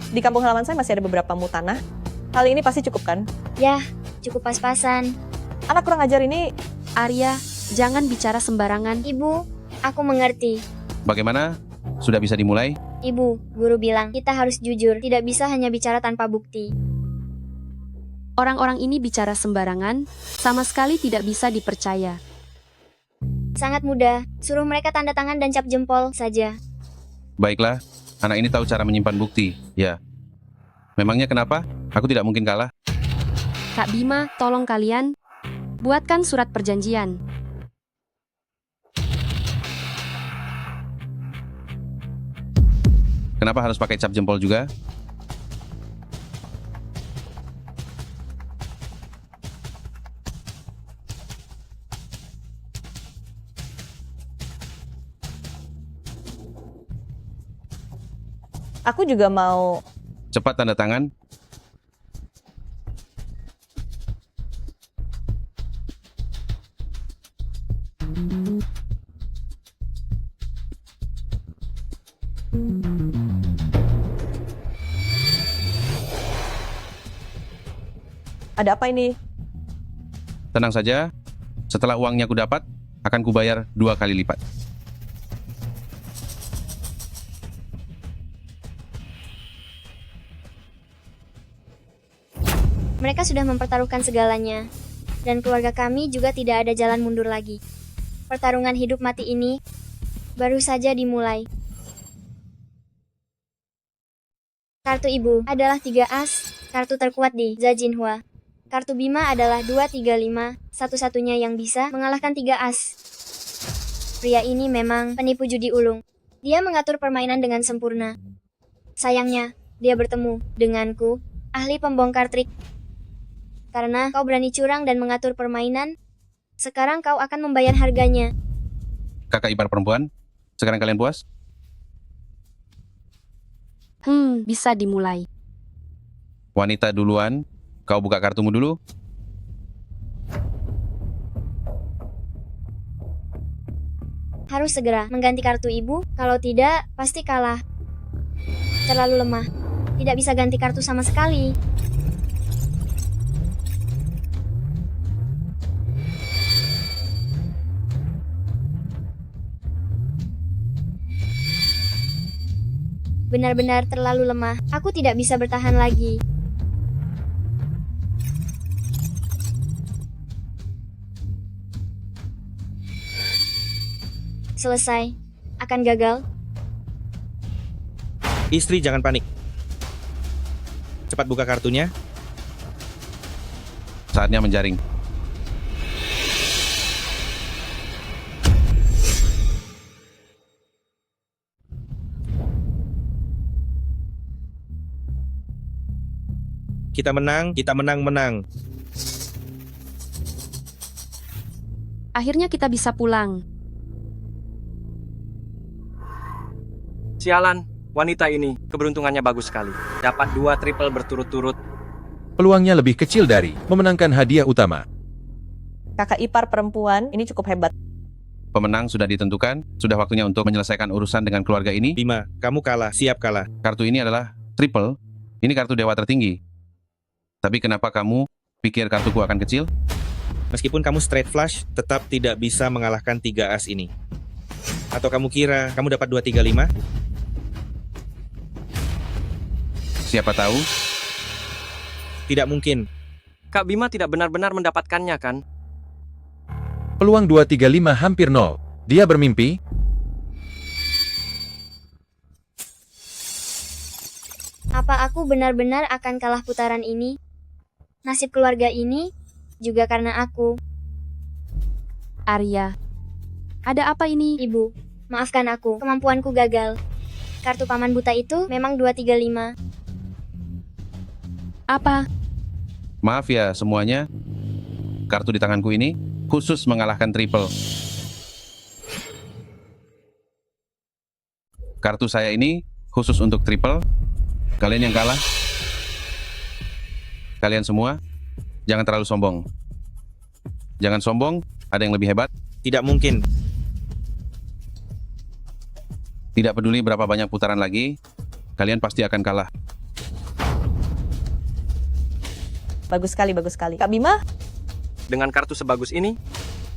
Di kampung halaman saya masih ada beberapa mutanah. Kali ini pasti cukup kan? Yah, cukup pas-pasan. Anak kurang ajar ini. Arya, jangan bicara sembarangan. Ibu, aku mengerti. Bagaimana? Sudah bisa dimulai? Ibu, guru bilang, kita harus jujur, tidak bisa hanya bicara tanpa bukti. Orang-orang ini bicara sembarangan, sama sekali tidak bisa dipercaya. Sangat mudah, suruh mereka tanda tangan dan cap jempol saja. Baiklah, anak ini tahu cara menyimpan bukti, ya. Memangnya kenapa? Aku tidak mungkin kalah. Kak Bima, tolong kalian buatkan surat perjanjian. Kenapa harus pakai cap jempol juga? Aku juga mau. Cepat tanda tangan. Ada apa ini? Tenang saja, setelah uangnya aku dapat, akan kubayar 2 kali lipat. Mereka sudah mempertaruhkan segalanya, dan keluarga kami juga tidak ada jalan mundur lagi. Pertarungan hidup mati ini baru saja dimulai. Kartu ibu adalah 3 as, kartu terkuat di Jajin Hua. Kartu Bima adalah 235, satu-satunya yang bisa mengalahkan 3 as. Pria ini memang penipu judi ulung. Dia mengatur permainan dengan sempurna. Sayangnya, dia bertemu denganku, ahli pembongkar trik. Karena kau berani curang dan mengatur permainan, sekarang kau akan membayar harganya. Kakak ipar perempuan, sekarang kalian puas? Bisa dimulai. Wanita duluan, kau buka kartumu dulu. Harus segera mengganti kartu ibu, kalau tidak, pasti kalah. Terlalu lemah. Tidak bisa ganti kartu sama sekali. Benar-benar terlalu lemah. Aku tidak bisa bertahan lagi. Selesai. Akan gagal. Istri, jangan panik. Cepat buka kartunya. Saatnya menjaring. Kita menang. Akhirnya kita bisa pulang. Sialan, wanita ini keberuntungannya bagus sekali. Dapat 2 triple berturut-turut. Peluangnya lebih kecil dari memenangkan hadiah utama. Kakak ipar perempuan ini cukup hebat. Pemenang sudah ditentukan, sudah waktunya untuk menyelesaikan urusan dengan keluarga ini. Bima, kamu kalah, siap kalah. Kartu ini adalah triple, ini kartu dewa tertinggi. Tapi kenapa kamu pikir kartuku akan kecil? Meskipun kamu straight flush, tetap tidak bisa mengalahkan 3 as ini. Atau kamu kira kamu dapat 235? Siapa tahu? Tidak mungkin. Kak Bima tidak benar-benar mendapatkannya kan? Peluang 235 hampir nol. Dia bermimpi. Apa aku benar-benar akan kalah putaran ini? Nasib keluarga ini juga karena aku. Arya, ada apa ini? Ibu, maafkan aku, kemampuanku gagal. Kartu paman buta itu memang 235. Apa? Maaf ya semuanya, kartu di tanganku ini khusus mengalahkan triple. Kartu saya ini khusus untuk triple. Kalian yang kalah, kalian semua, jangan terlalu sombong. Jangan sombong, ada yang lebih hebat. Tidak mungkin. Tidak peduli berapa banyak putaran lagi, kalian pasti akan kalah. Bagus sekali, bagus sekali. Kak Bima? Dengan kartu sebagus ini,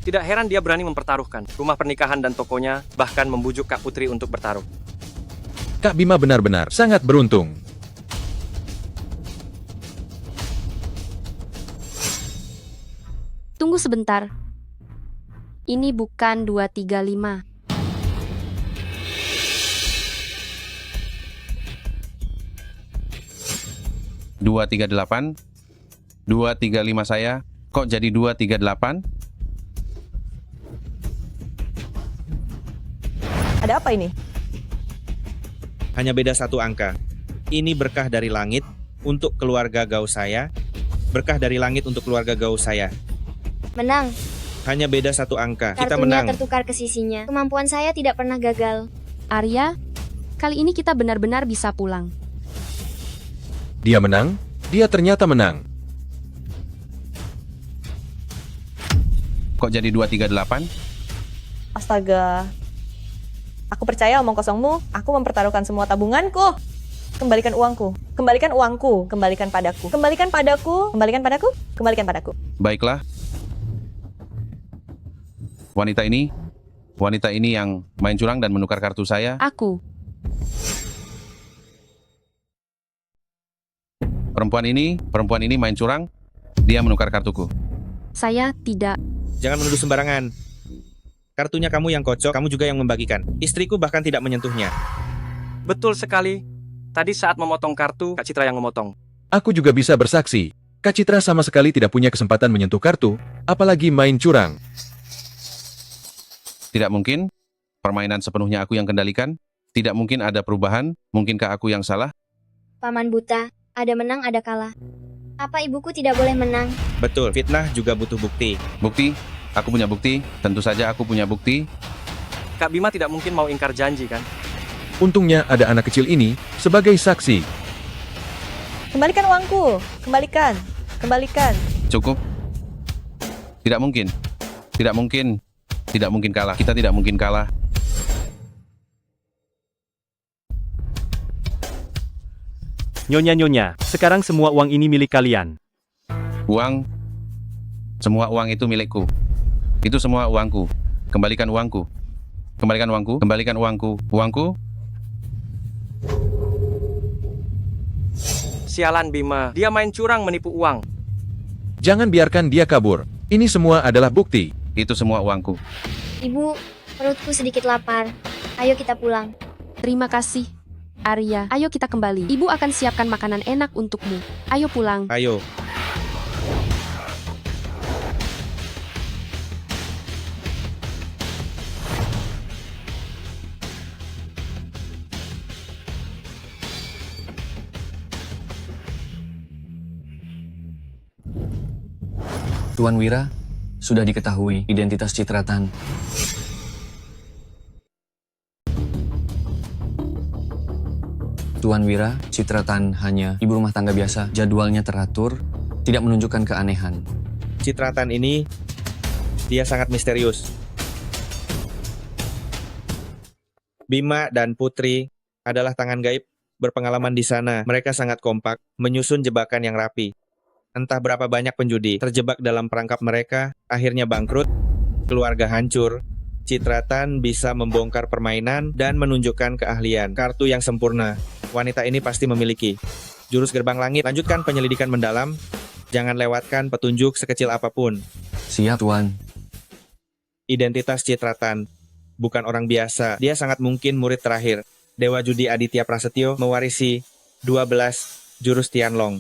tidak heran dia berani mempertaruhkan rumah pernikahan dan tokonya, bahkan membujuk Kak Putri untuk bertaruh. Kak Bima benar-benar sangat beruntung. Tunggu sebentar. Ini bukan 235. $238, 235 saya, kok jadi 238? Ada apa ini? Hanya beda 1 angka. Ini berkah dari langit untuk keluarga Gao saya. Berkah dari langit untuk keluarga Gao saya. Menang. Hanya beda 1 angka. Kita Kartunya menang. tertukar ke sisinya. Kemampuan saya tidak pernah gagal. Arya, kali ini kita benar-benar bisa pulang. Dia menang. Dia ternyata menang. Kok jadi 238? Astaga. Aku percaya omong kosongmu. Aku mempertaruhkan semua tabunganku. Kembalikan uangku. Kembalikan uangku. Kembalikan padaku. Kembalikan padaku. Kembalikan padaku. Kembalikan padaku. Baiklah. Wanita ini yang main curang dan menukar kartu saya. Aku. Perempuan ini main curang. Dia menukar kartuku. Saya tidak. Jangan menuduh sembarangan. Kartunya kamu yang kocok, kamu juga yang membagikan. Istriku bahkan tidak menyentuhnya. Betul sekali. Tadi saat memotong kartu, Kak Citra yang memotong. Aku juga bisa bersaksi. Kak Citra sama sekali tidak punya kesempatan menyentuh kartu, apalagi main curang. Tidak mungkin. Permainan sepenuhnya aku yang kendalikan. Tidak mungkin ada perubahan. Mungkinkah aku yang salah? Paman buta, ada menang ada kalah. Apa ibuku tidak boleh menang? Betul, fitnah juga butuh bukti. Bukti? Aku punya bukti. Tentu saja aku punya bukti. Kak Bima tidak mungkin mau ingkar janji kan? Untungnya ada anak kecil ini sebagai saksi. Kembalikan uangku. Kembalikan. Kembalikan. Cukup. Tidak mungkin. Tidak mungkin. Tidak mungkin kalah. Kita tidak mungkin kalah. Nyonya-nyonya, sekarang semua uang ini milik kalian. Uang? Semua uang itu milikku. Itu semua uangku. Kembalikan uangku. Kembalikan uangku. Kembalikan uangku. Uangku? Sialan Bima, dia main curang menipu uang. Jangan biarkan dia kabur. Ini semua adalah bukti. Itu semua uangku. Ibu, perutku sedikit lapar. Ayo kita pulang. Terima kasih. Arya, ayo kita kembali. Ibu akan siapkan makanan enak untukmu. Ayo pulang. Ayo. Tuan Wira, sudah diketahui identitas Citratan. Tuan Wira, Citratan hanya ibu rumah tangga biasa, jadwalnya teratur, tidak menunjukkan keanehan. Citratan ini, dia sangat misterius. Bima dan Putri adalah tangan gaib berpengalaman di sana. Mereka sangat kompak, menyusun jebakan yang rapi. Entah berapa banyak penjudi terjebak dalam perangkap mereka, akhirnya bangkrut, keluarga hancur. Citratan bisa membongkar permainan dan menunjukkan keahlian. Kartu yang sempurna. Wanita ini pasti memiliki jurus gerbang langit. Lanjutkan penyelidikan mendalam. Jangan lewatkan petunjuk sekecil apapun. Siap, Tuan. Identitas Citratan bukan orang biasa. Dia sangat mungkin murid terakhir. Dewa Judi Aditya Prasetyo mewarisi 12 jurus Tianlong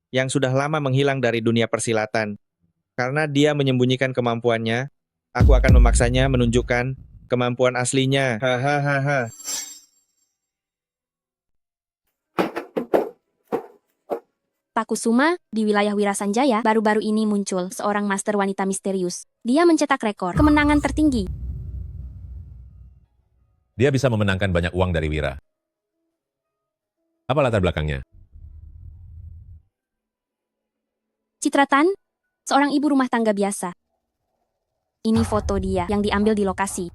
yang sudah lama menghilang dari dunia persilatan. Karena dia menyembunyikan kemampuannya, aku akan memaksanya menunjukkan kemampuan aslinya. Hahaha. Pak Kusuma, di wilayah Wirasanjaya, baru-baru ini muncul seorang master wanita misterius. Dia mencetak rekor kemenangan tertinggi. Dia bisa memenangkan banyak uang dari Wira. Apa latar belakangnya? Citratan, seorang ibu rumah tangga biasa. Ini foto dia yang diambil di lokasi.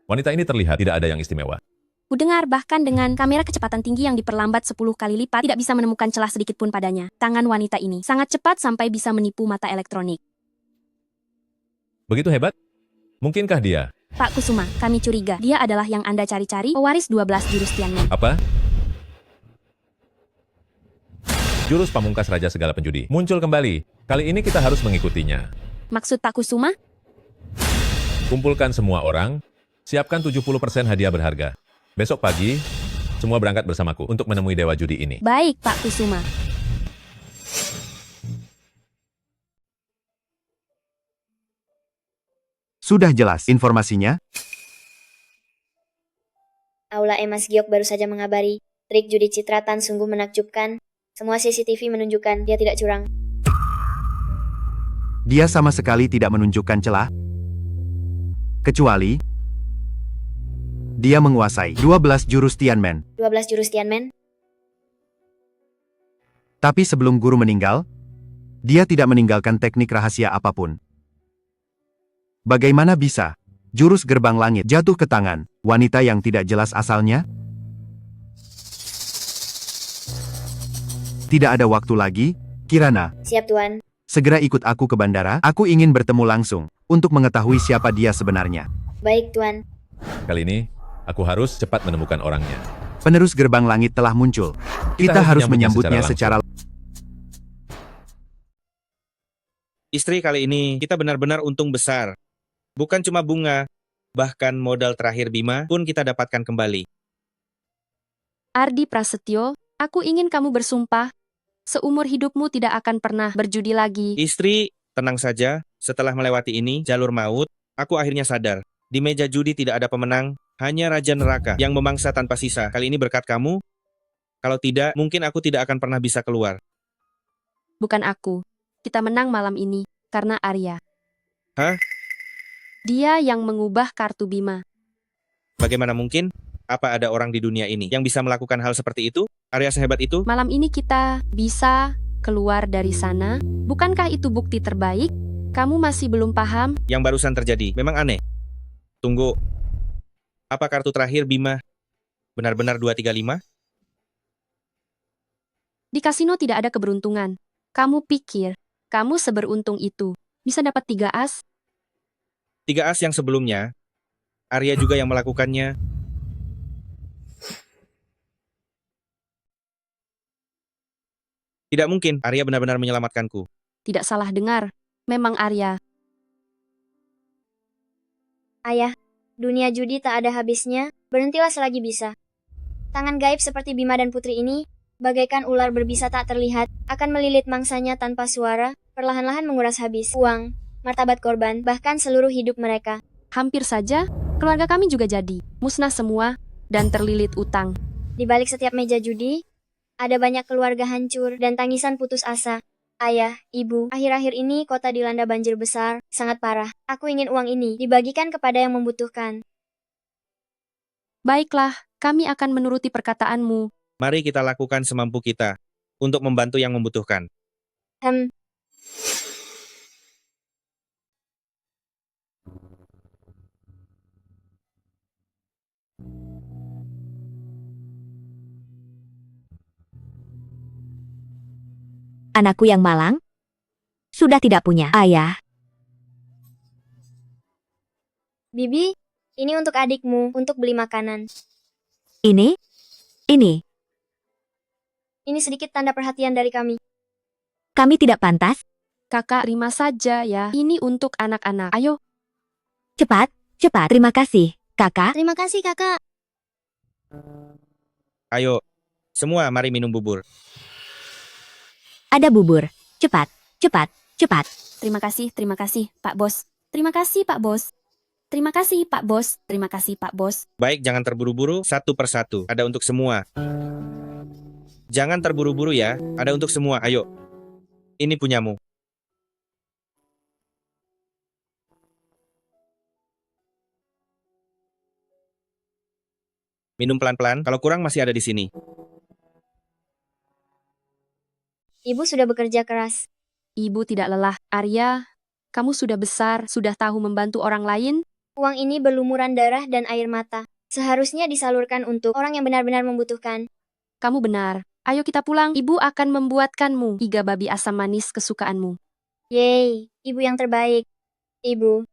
Wanita ini terlihat tidak ada yang istimewa. Kudengar bahkan dengan kamera kecepatan tinggi yang diperlambat 10 kali lipat tidak bisa menemukan celah sedikit pun padanya. Tangan wanita ini sangat cepat sampai bisa menipu mata elektronik. Begitu hebat? Mungkinkah dia? Pak Kusuma, kami curiga dia adalah yang Anda cari-cari, pewaris 12 jurus Tianmen. Apa? Jurus pamungkas Raja Segala Penjudi muncul kembali. Kali ini kita harus mengikutinya. Maksud Pak Kusuma? Kumpulkan semua orang, siapkan 70% hadiah berharga. Besok pagi, semua berangkat bersamaku untuk menemui Dewa Judi ini. Baik, Pak Kusuma. Sudah jelas informasinya? Aula Emas Giok baru saja mengabari, trik judi Citratan sungguh menakjubkan. Semua CCTV menunjukkan dia tidak curang. Dia sama sekali tidak menunjukkan celah. Kecuali dia menguasai 12 jurus Tianmen. 12 jurus Tianmen? Tapi sebelum guru meninggal, dia tidak meninggalkan teknik rahasia apapun. Bagaimana bisa Jurus gerbang langit jatuh ke tangan wanita yang tidak jelas asalnya. Tidak ada waktu lagi, Kirana. Siap, Tuan. Segera ikut aku ke bandara. Aku ingin bertemu langsung untuk mengetahui siapa dia sebenarnya. Baik, Tuan. Kali ini, aku harus cepat menemukan orangnya. Penerus gerbang langit telah muncul. Kita harus menyambutnya secara Istri, kali ini kita benar-benar untung besar. Bukan cuma bunga, bahkan modal terakhir Bima pun kita dapatkan kembali. Ardi Prasetyo, aku ingin kamu bersumpah, seumur hidupmu tidak akan pernah berjudi lagi. Istri, tenang saja. Setelah melewati ini, jalur maut, aku akhirnya sadar. Di meja judi tidak ada pemenang, hanya Raja Neraka yang memangsa tanpa sisa. Kali ini berkat kamu. Kalau tidak, mungkin aku tidak akan pernah bisa keluar. Bukan aku. Kita menang malam ini, karena Arya. Hah? Dia yang mengubah kartu Bima. Bagaimana mungkin? Apa ada orang di dunia ini yang bisa melakukan hal seperti itu? Arya sehebat itu? Malam ini kita bisa keluar dari sana. Bukankah itu bukti terbaik? Kamu masih belum paham? Yang barusan terjadi memang aneh. Tunggu. Apa kartu terakhir Bima benar-benar 235? Di kasino tidak ada keberuntungan. Kamu pikir, kamu seberuntung itu bisa dapat 3 as? 3 as yang sebelumnya, Arya juga yang melakukannya. Tidak mungkin, Arya benar-benar menyelamatkanku. Tidak salah dengar, memang Arya. Ayah, dunia judi tak ada habisnya, berhentilah selagi bisa. Tangan gaib seperti Bima dan Putri ini, bagaikan ular berbisa tak terlihat, akan melilit mangsanya tanpa suara, perlahan-lahan menguras habis uang, martabat korban, bahkan seluruh hidup mereka. Hampir saja, keluarga kami juga jadi musnah semua dan terlilit utang. Di balik setiap meja judi, ada banyak keluarga hancur dan tangisan putus asa. Ayah, ibu, akhir-akhir ini kota dilanda banjir besar, sangat parah. Aku ingin uang ini dibagikan kepada yang membutuhkan. Baiklah, kami akan menuruti perkataanmu. Mari kita lakukan semampu kita untuk membantu yang membutuhkan. Anakku yang malang sudah tidak punya ayah. Bibi, ini untuk adikmu, untuk beli makanan. Ini Ini sedikit tanda perhatian dari kami. kami tidak pantas. Kakak, terima saja ya. Ini untuk anak-anak. Ayo. Cepat, cepat. Terima kasih, kakak. Terima kasih, kakak. Ayo, semua mari minum bubur. Ada bubur. Cepat, cepat, cepat. Terima kasih, Pak Bos. Terima kasih, Pak Bos. Terima kasih, Pak Bos. Terima kasih, Pak Bos. Baik, jangan terburu-buru, satu persatu. Ada untuk semua. Jangan terburu-buru ya, ada untuk semua, ayo. Ini punyamu. Minum pelan-pelan, kalau kurang masih ada di sini. Ibu sudah bekerja keras. Ibu tidak lelah. Arya, kamu sudah besar, sudah tahu membantu orang lain? Uang ini berlumuran darah dan air mata. Seharusnya disalurkan untuk orang yang benar-benar membutuhkan. Kamu benar. Ayo kita pulang. Ibu akan membuatkanmu 3 babi asam manis kesukaanmu. Yeay, ibu yang terbaik. Ibu.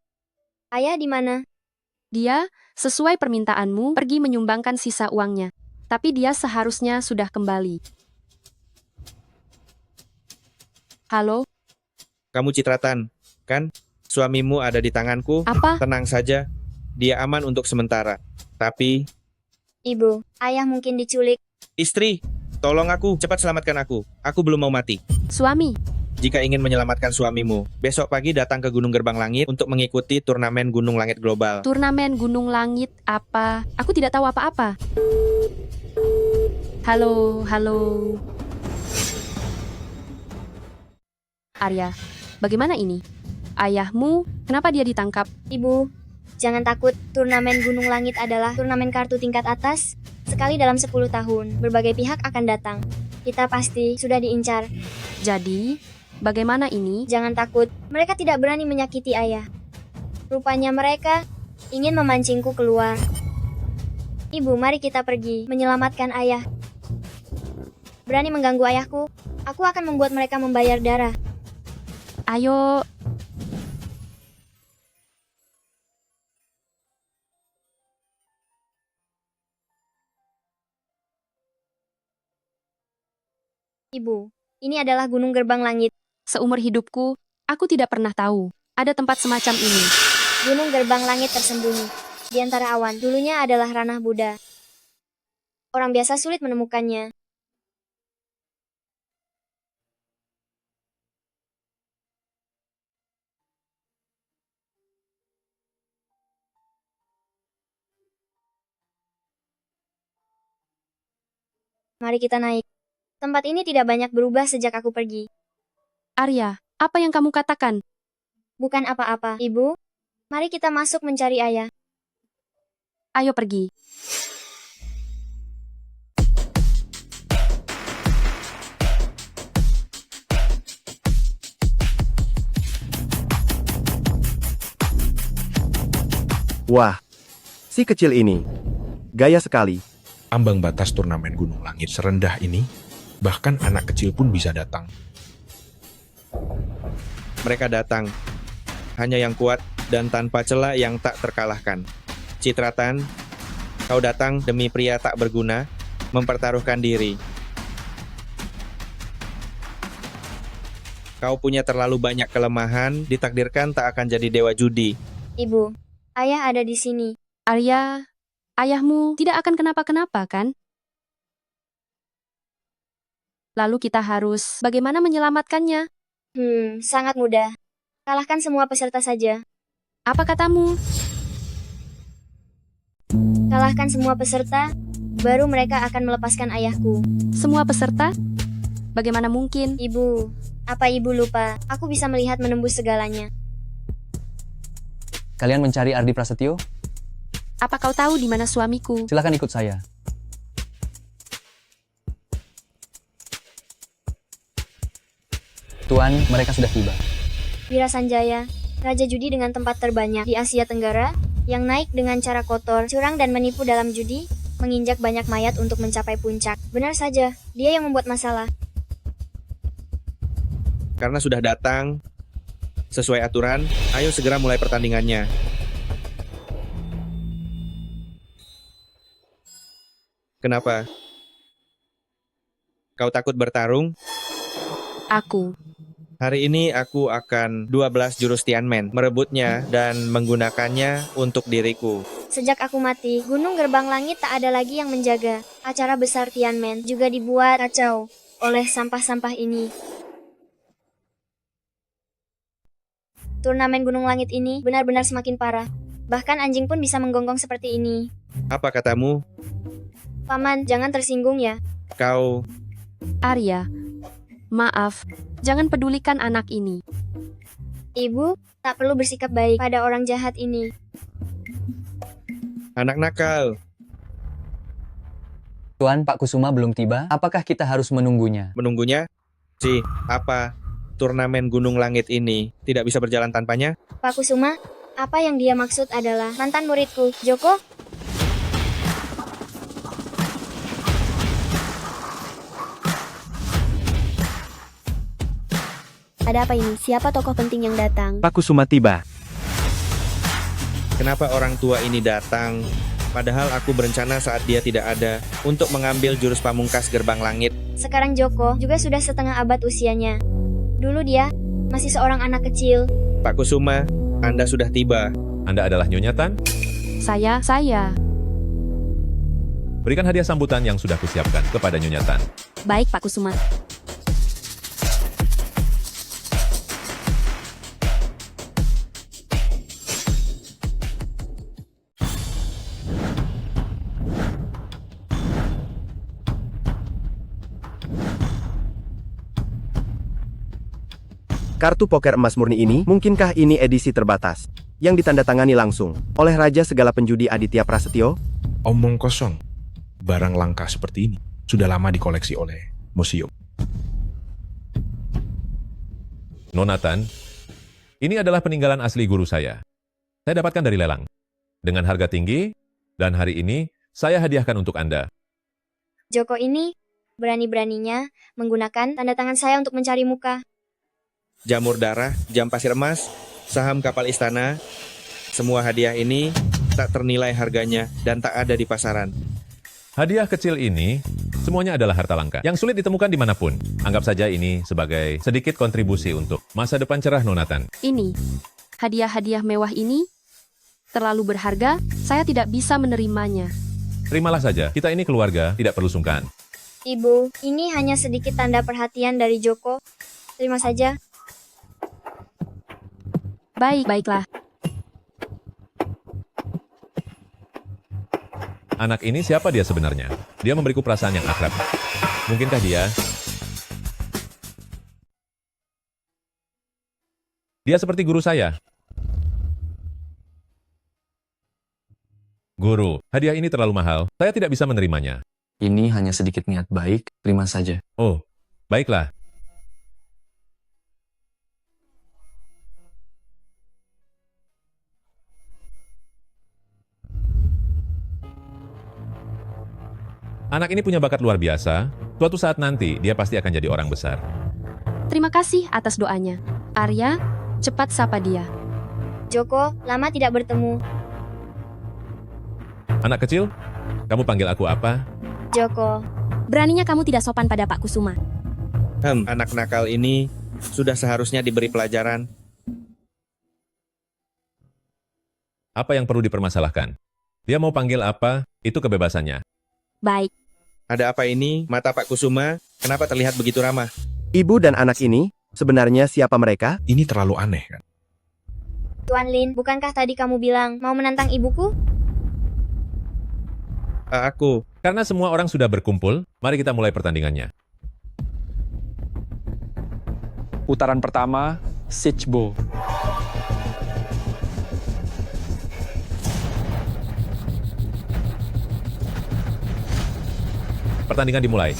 Ayah di mana? Dia, sesuai permintaanmu, pergi menyumbangkan sisa uangnya. Tapi dia seharusnya sudah kembali. Halo? Kamu Citratan, kan? Suamimu ada di tanganku. Apa? Tenang saja, dia aman untuk sementara. Tapi... Ibu, ayah mungkin diculik. Istri, tolong aku, cepat selamatkan aku. Aku belum mau mati. Suami. Jika ingin menyelamatkan suamimu, besok pagi datang ke Gunung Gerbang Langit untuk mengikuti turnamen Gunung Langit Global. Turnamen Gunung Langit apa? Aku tidak tahu apa-apa. Halo. Arya, bagaimana ini? Ayahmu, kenapa dia ditangkap? Ibu, jangan takut. Turnamen Gunung Langit adalah turnamen kartu tingkat atas. Sekali dalam 10 tahun, berbagai pihak akan datang. Kita pasti sudah diincar. Jadi, bagaimana ini? Jangan takut, mereka tidak berani menyakiti ayah. Rupanya mereka ingin memancingku keluar. Ibu, mari kita pergi, menyelamatkan ayah. Berani mengganggu ayahku, aku akan membuat mereka membayar darah. Ayo, Ibu, ini adalah Gunung Gerbang Langit. seumur hidupku, aku tidak pernah tahu ada tempat semacam ini. Gunung Gerbang Langit tersembunyi di antara awan. Dulunya adalah ranah Buddha. Orang biasa sulit menemukannya. Mari kita naik. Tempat ini tidak banyak berubah sejak aku pergi. Arya, apa yang kamu katakan? Bukan apa-apa, Ibu. Mari kita masuk mencari ayah. Ayo pergi. Wah, si kecil ini. Gaya sekali. Ambang batas turnamen Gunung Langit serendah ini, bahkan anak kecil pun bisa datang. Mereka datang. Hanya yang kuat dan tanpa celah yang tak terkalahkan. Citratan, kau datang demi pria tak berguna, mempertaruhkan diri. Kau punya terlalu banyak kelemahan, ditakdirkan tak akan jadi dewa judi. Ibu, ayah ada di sini. Arya, ayahmu tidak akan kenapa-kenapa, kan? Lalu kita harus bagaimana menyelamatkannya? Sangat mudah. Kalahkan semua peserta saja. Apa katamu? Kalahkan semua peserta, baru mereka akan melepaskan ayahku. Semua peserta? Bagaimana mungkin? Ibu, apa ibu lupa? Aku bisa melihat menembus segalanya. Kalian mencari Ardi Prasetyo? Apa kau tahu di mana suamiku? Silakan ikut saya. Tuan, mereka sudah tiba. Wira Sanjaya, Raja Judi dengan tempat terbanyak di Asia Tenggara, yang naik dengan cara kotor, curang dan menipu dalam judi, menginjak banyak mayat untuk mencapai puncak. Benar saja, dia yang membuat masalah. Karena sudah datang, sesuai aturan, ayo segera mulai pertandingannya. Kenapa? Kau takut bertarung? Aku. Hari ini aku akan 12 jurus Tianmen, merebutnya dan menggunakannya untuk diriku. Sejak aku mati, Gunung Gerbang Langit tak ada lagi yang menjaga. Acara besar Tianmen juga dibuat kacau oleh sampah-sampah ini. Turnamen Gunung Langit ini benar-benar semakin parah. Bahkan anjing pun bisa menggonggong seperti ini. Apa katamu? Paman, jangan tersinggung ya. Kau... Arya, maaf, jangan pedulikan anak ini. Ibu, tak perlu bersikap baik pada orang jahat ini. Anak nakal. Tuan, Pak Kusuma belum tiba. Apakah kita harus menunggunya? Menunggunya? Apa? Turnamen Gunung Langit ini tidak bisa berjalan tanpanya? Pak Kusuma, apa yang dia maksud adalah mantan muridku, Joko? Ada apa ini? Siapa tokoh penting yang datang? Pak Kusuma tiba. Kenapa orang tua ini datang? Padahal aku berencana saat dia tidak ada untuk mengambil jurus pamungkas Gerbang Langit. Sekarang Joko juga sudah setengah abad usianya. Dulu dia masih seorang anak kecil. Pak Kusuma, Anda sudah tiba. Anda adalah Nyonya Tan? Saya. Berikan hadiah sambutan yang sudah kusiapkan kepada Nyonya Tan. Baik, Pak Kusuma. Kartu poker emas murni ini, mungkinkah ini edisi terbatas? Yang ditandatangani langsung oleh Raja segala penjudi Aditya Prasetyo? Omong kosong. Barang langka seperti ini sudah lama dikoleksi oleh museum. Nona Tan, ini adalah peninggalan asli guru saya. Saya dapatkan dari lelang. dengan harga tinggi, dan hari ini saya hadiahkan untuk Anda. Joko ini berani-beraninya menggunakan tanda tangan saya untuk mencari muka. Jamur darah, jam pasir emas, saham kapal istana, semua hadiah ini tak ternilai harganya dan tak ada di pasaran. Hadiah kecil ini semuanya adalah harta langka yang sulit ditemukan dimanapun. Anggap saja ini sebagai sedikit kontribusi untuk masa depan cerah Nonatan. Ini, hadiah-hadiah mewah ini terlalu berharga, saya tidak bisa menerimanya. Terimalah saja, kita ini keluarga, tidak perlu sungkan. Ibu, ini hanya sedikit tanda perhatian dari Joko. Terima saja. Baiklah. Anak ini siapa dia sebenarnya? Dia memberiku perasaan yang akrab. Mungkinkah dia? Dia seperti guru saya. Guru, hadiah ini terlalu mahal. Saya tidak bisa menerimanya. Ini hanya sedikit niat baik, terima saja. Oh, baiklah. Anak ini punya bakat luar biasa. Suatu saat nanti, dia pasti akan jadi orang besar. Terima kasih atas doanya. Arya, cepat sapa dia. Joko, lama tidak bertemu. Anak kecil, kamu panggil aku apa? Joko. Beraninya kamu tidak sopan pada Pak Kusuma. Anak nakal ini sudah seharusnya diberi pelajaran. Apa yang perlu dipermasalahkan? Dia mau panggil apa, itu kebebasannya. Baik. Ada apa ini? Mata Pak Kusuma, kenapa terlihat begitu ramah? Ibu dan anak ini, sebenarnya siapa mereka? Ini terlalu aneh kan? Tuan Lin, bukankah tadi kamu bilang mau menantang ibuku? Aku. Karena semua orang sudah berkumpul, mari kita mulai pertandingannya. Putaran pertama, Sichbo. Pertandingan dimulai.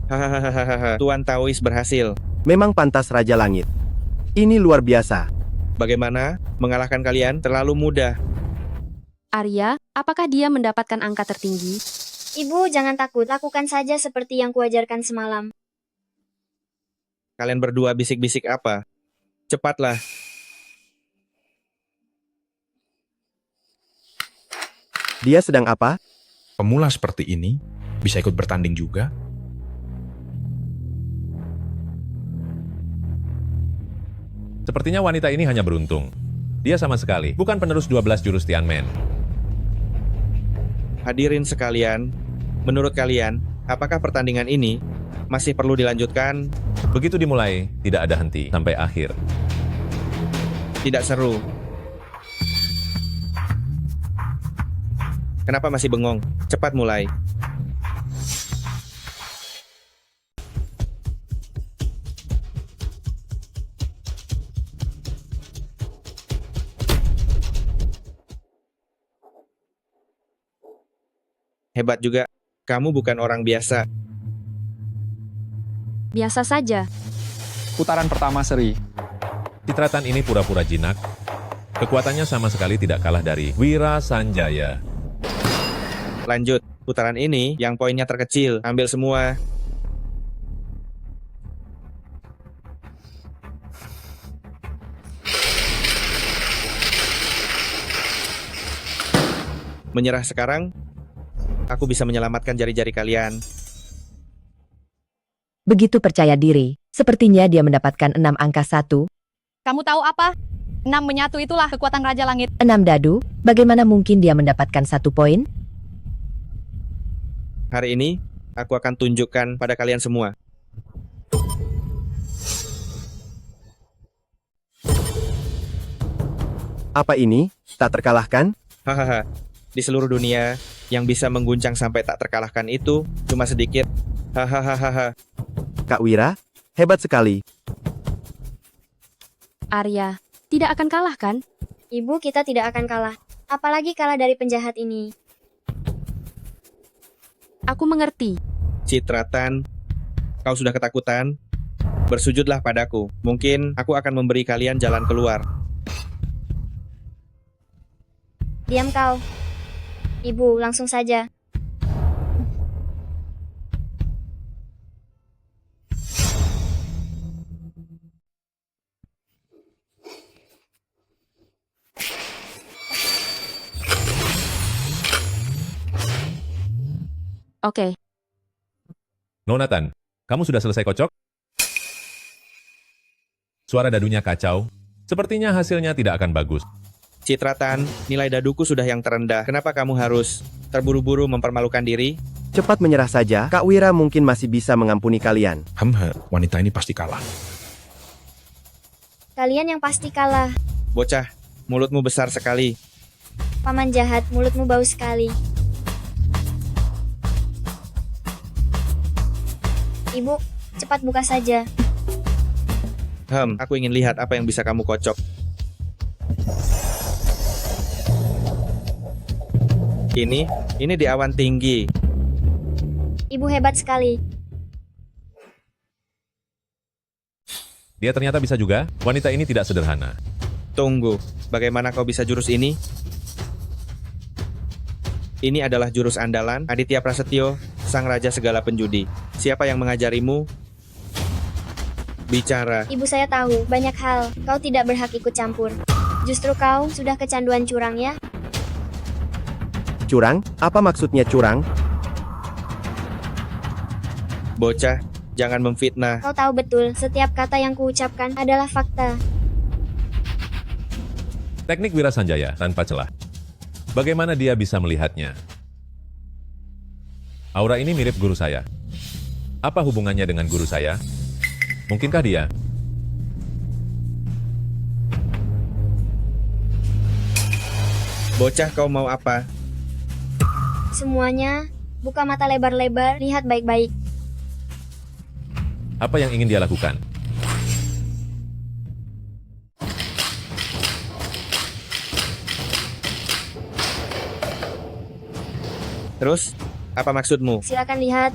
Hahaha, Tuan Taois berhasil. Memang pantas Raja Langit. Ini luar biasa. Bagaimana? Mengalahkan kalian terlalu mudah. Arya, apakah dia mendapatkan angka tertinggi? Ibu, jangan takut. Lakukan saja seperti yang kuajarkan semalam. Kalian berdua bisik-bisik apa? Cepatlah. Dia sedang apa? Pemula seperti ini bisa ikut bertanding juga? Sepertinya wanita ini hanya beruntung. Dia sama sekali bukan penerus 12 jurus Tianmen. Hadirin sekalian, menurut kalian, apakah pertandingan ini masih perlu dilanjutkan? Begitu dimulai, tidak ada henti sampai akhir. Tidak seru. Kenapa masih bengong? Cepat mulai. Hebat juga. Kamu bukan orang biasa. Biasa saja. Putaran pertama seri. Citratan ini pura-pura jinak. Kekuatannya sama sekali tidak kalah dari Wira Sanjaya. Lanjut. Putaran ini yang poinnya terkecil. Ambil semua. Menyerah sekarang? Aku bisa menyelamatkan jari-jari kalian. Begitu percaya diri, sepertinya dia mendapatkan 6 angka 1. Kamu tahu apa? 6 menyatu itulah kekuatan Raja Langit. 6 dadu, bagaimana mungkin dia mendapatkan 1 poin? Hari ini, aku akan tunjukkan pada kalian semua. Apa ini? Tak terkalahkan? Hahaha. Di seluruh dunia, yang bisa mengguncang sampai tak terkalahkan itu cuma sedikit. Hahaha. Kak Wira, hebat sekali. Arya, tidak akan kalah kan? Ibu, kita tidak akan kalah. Apalagi kalah dari penjahat ini. Aku mengerti. Citratan, kau sudah ketakutan? Bersujudlah padaku. Mungkin aku akan memberi kalian jalan keluar. Diam kau. Ibu, langsung saja. Oke. Nonatan, kamu sudah selesai kocok? Suara dadunya kacau. Sepertinya hasilnya tidak akan bagus. Citratan, nilai daduku sudah yang terendah. Kenapa kamu harus terburu-buru mempermalukan diri? Cepat menyerah saja, Kak Wira mungkin masih bisa mengampuni kalian. Wanita ini pasti kalah. Kalian yang pasti kalah. Bocah, mulutmu besar sekali. Paman jahat, mulutmu bau sekali. Ibu, cepat buka saja. Aku ingin lihat apa yang bisa kamu kocok. Ini di awan tinggi. Ibu hebat sekali. Dia ternyata bisa juga. Wanita ini tidak sederhana. Tunggu, bagaimana kau bisa jurus ini? Ini adalah jurus andalan Aditya Prasetyo, sang raja segala penjudi. Siapa yang mengajarimu? Bicara. Ibu saya tahu banyak hal. Kau tidak berhak ikut campur. Justru kau sudah kecanduan curang ya? Curang? Apa maksudnya curang? Bocah, jangan memfitnah. Kau tahu betul, setiap kata yang kuucapkan adalah fakta. Teknik Wira Sanjaya tanpa celah. Bagaimana dia bisa melihatnya? Aura ini mirip guru saya. Apa hubungannya dengan guru saya? Mungkinkah dia? Bocah, kau mau apa? Semuanya, buka mata lebar-lebar, lihat baik-baik. Apa yang ingin dia lakukan? Terus, apa maksudmu? Silakan lihat.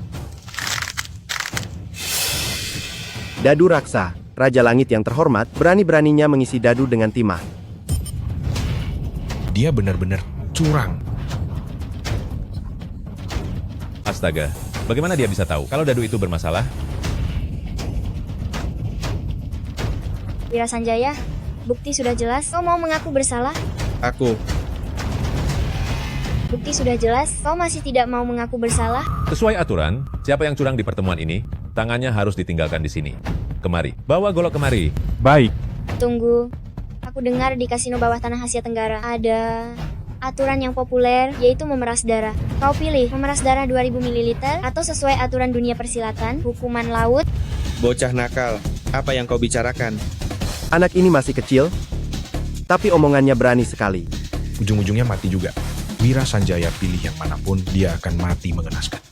Dadu Raksa, Raja Langit yang terhormat, berani-beraninya mengisi dadu dengan timah. Dia benar-benar curang. Astaga, bagaimana dia bisa tahu kalau dadu itu bermasalah? Wira Sanjaya, bukti sudah jelas. Kau mau mengaku bersalah? Aku. Bukti sudah jelas. Kau masih tidak mau mengaku bersalah? Sesuai aturan, siapa yang curang di pertemuan ini, tangannya harus ditinggalkan di sini. Kemari, bawa golok kemari. Baik. Tunggu. Aku dengar di kasino bawah tanah Asia Tenggara ada aturan yang populer, yaitu memeras darah. Kau pilih memeras darah 2000 ml atau sesuai aturan dunia persilatan, hukuman laut. Bocah nakal, apa yang kau bicarakan? Anak ini masih kecil, tapi omongannya berani sekali. Ujung-ujungnya mati juga. Wira Sanjaya pilih yang manapun, dia akan mati mengenaskan.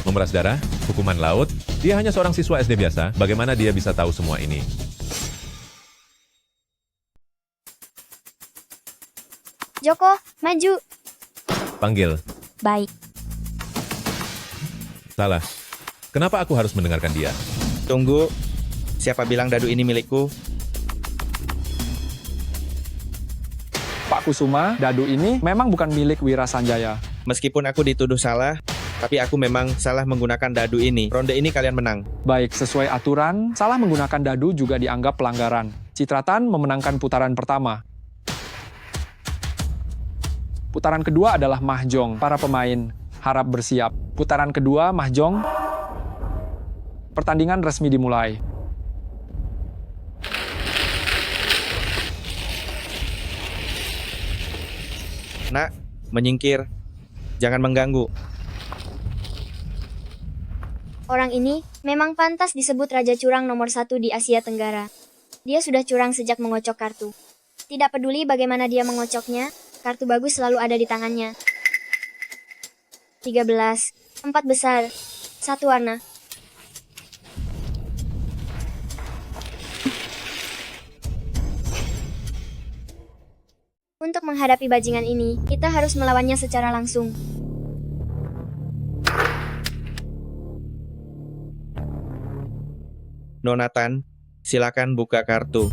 Memeras darah, hukuman laut, dia hanya seorang siswa SD biasa, bagaimana dia bisa tahu semua ini? Joko, maju. Panggil. Baik. Salah. Kenapa aku harus mendengarkan dia? Tunggu, siapa bilang dadu ini milikku? Pak Kusuma, dadu ini memang bukan milik Wira Sanjaya. Meskipun aku dituduh salah, tapi aku memang salah menggunakan dadu ini. Ronde ini kalian menang. Baik, sesuai aturan, salah menggunakan dadu juga dianggap pelanggaran. Citratan memenangkan putaran pertama. Putaran kedua adalah mahjong. Para pemain harap bersiap. Putaran kedua, mahjong. Pertandingan resmi dimulai. Nak, menyingkir. Jangan mengganggu. Orang ini memang pantas disebut Raja Curang nomor 1 di Asia Tenggara. Dia sudah curang sejak mengocok kartu. Tidak peduli bagaimana dia mengocoknya, kartu bagus selalu ada di tangannya. 13, 4 besar, 1 warna. Untuk menghadapi bajingan ini, kita harus melawannya secara langsung. Nonatan, silakan buka kartu.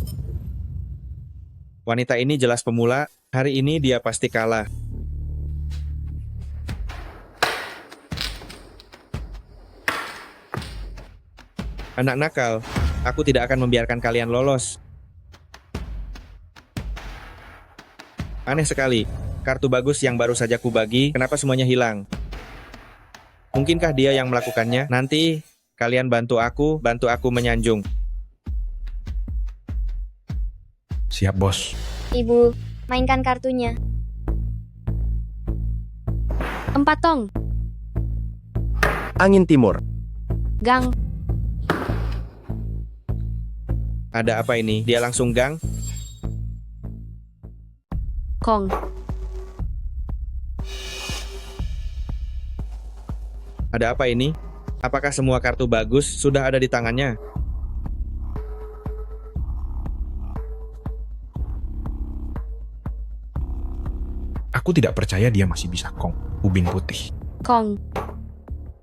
Wanita ini jelas pemula, hari ini dia pasti kalah. Anak nakal, aku tidak akan membiarkan kalian lolos. Aneh sekali, kartu bagus yang baru saja kubagi, kenapa semuanya hilang? Mungkinkah dia yang melakukannya? Nanti, kalian bantu aku menyanjung. Siap, bos. Ibu, mainkan kartunya. 4 tong. Angin timur. Gang. Ada apa ini? Dia langsung gang? Kong. Ada apa ini? Apakah semua kartu bagus sudah ada di tangannya? Aku tidak percaya dia masih bisa kong. Ubin putih. Kong.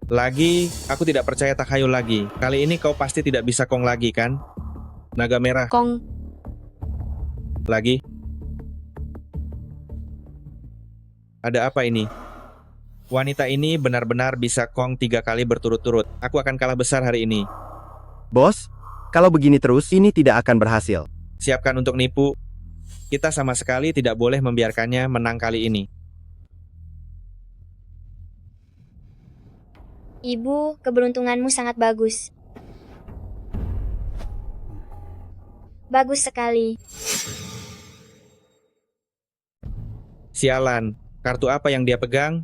Lagi, aku tidak percaya takhayul lagi. Kali ini kau pasti tidak bisa kong lagi, kan? Naga merah. Kong. Lagi. Ada apa ini? Wanita ini benar-benar bisa kong 3 kali berturut-turut. Aku akan kalah besar hari ini. Bos, kalau begini terus, ini tidak akan berhasil. Siapkan untuk nipu. Kita sama sekali tidak boleh membiarkannya menang kali ini. Ibu, keberuntunganmu sangat bagus. Bagus sekali. Sialan, kartu apa yang dia pegang?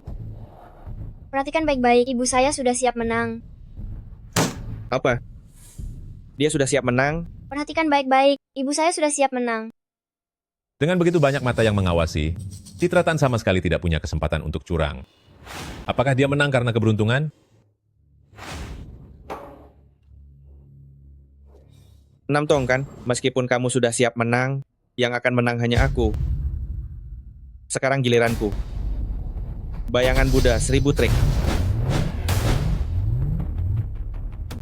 Perhatikan baik-baik, ibu saya sudah siap menang. Apa? Dia sudah siap menang? Perhatikan baik-baik, ibu saya sudah siap menang. Dengan begitu banyak mata yang mengawasi, Citratan sama sekali tidak punya kesempatan untuk curang. Apakah dia menang karena keberuntungan? Enam tong kan? Meskipun kamu sudah siap menang, yang akan menang hanya aku. Sekarang giliranku. Bayangan Buddha 1000 trik.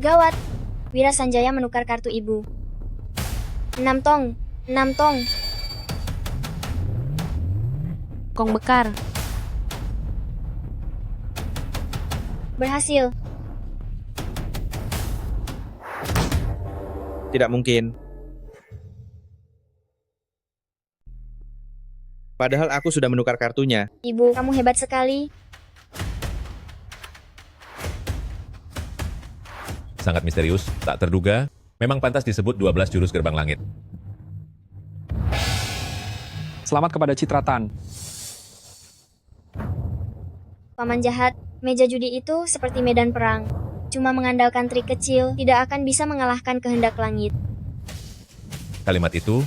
Gawat, Wira Sanjaya menukar kartu ibu. 6 tong, 6 tong. Kong bekar. Berhasil. Tidak mungkin. Padahal aku sudah menukar kartunya. Ibu, kamu hebat sekali. Sangat misterius, tak terduga, memang pantas disebut 12 jurus gerbang langit. Selamat kepada Citratan. Paman jahat, meja judi itu seperti medan perang. Cuma mengandalkan trik kecil, tidak akan bisa mengalahkan kehendak langit. Kalimat itu,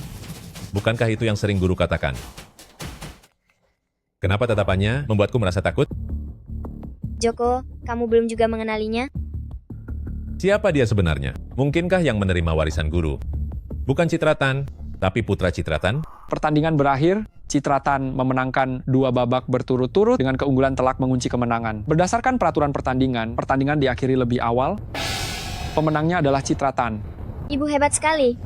bukankah itu yang sering guru katakan? Kenapa tatapannya membuatku merasa takut? Joko, kamu belum juga mengenalinya? Siapa dia sebenarnya? Mungkinkah yang menerima warisan guru? Bukan Citratan, tapi putra Citratan? Pertandingan berakhir, Citratan memenangkan 2 babak berturut-turut dengan keunggulan telak mengunci kemenangan. Berdasarkan peraturan pertandingan diakhiri lebih awal. Pemenangnya adalah Citratan. Ibu hebat sekali.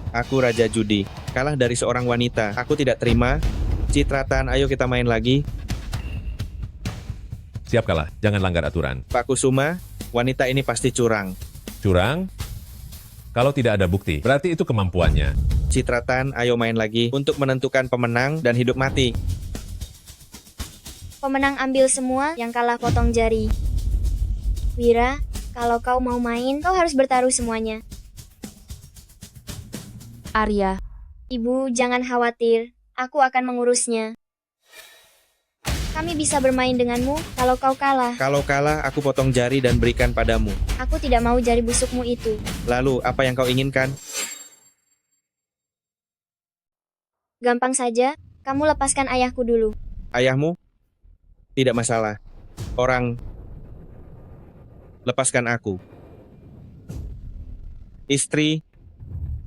Aku Raja Judi, kalah dari seorang wanita. Aku tidak terima. Citratan, ayo kita main lagi. Siap kalah, jangan langgar aturan. Pak Kusuma, wanita ini pasti curang. Curang? Kalau tidak ada bukti, berarti itu kemampuannya. Citratan, ayo main lagi untuk menentukan pemenang dan hidup mati. Pemenang ambil semua, yang kalah potong jari. Wira, kalau kau mau main, kau harus bertaruh semuanya. Arya. Ibu, jangan khawatir. Aku akan mengurusnya. Kami bisa bermain denganmu kalau kau kalah. Kalau kalah, aku potong jari dan berikan padamu. Aku tidak mau jari busukmu itu. Lalu, apa yang kau inginkan? Gampang saja, kamu lepaskan ayahku dulu. Ayahmu? Tidak masalah. Lepaskan aku. Istri,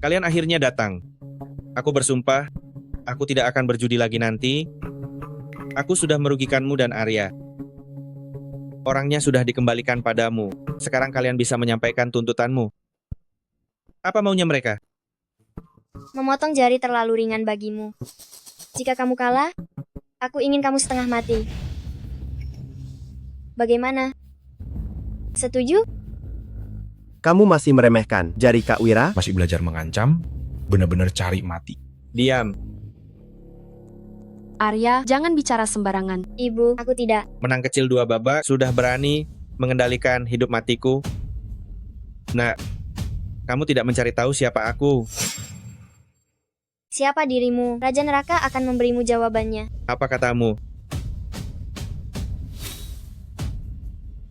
kalian akhirnya datang. Aku bersumpah, aku tidak akan berjudi lagi nanti. Aku sudah merugikanmu dan Arya. Orangnya sudah dikembalikan padamu. Sekarang kalian bisa menyampaikan tuntutanmu. Apa maunya mereka? Memotong jari terlalu ringan bagimu. Jika kamu kalah, aku ingin kamu setengah mati. Bagaimana? Setuju? Kamu masih meremehkan jari Kak Wira? Masih belajar mengancam, benar-benar cari mati. Diam. Arya, jangan bicara sembarangan. Ibu, aku tidak. Menang kecil 2 babak, sudah berani mengendalikan hidup matiku. Nah, kamu tidak mencari tahu siapa aku. Siapa dirimu? Raja Neraka akan memberimu jawabannya. Apa katamu?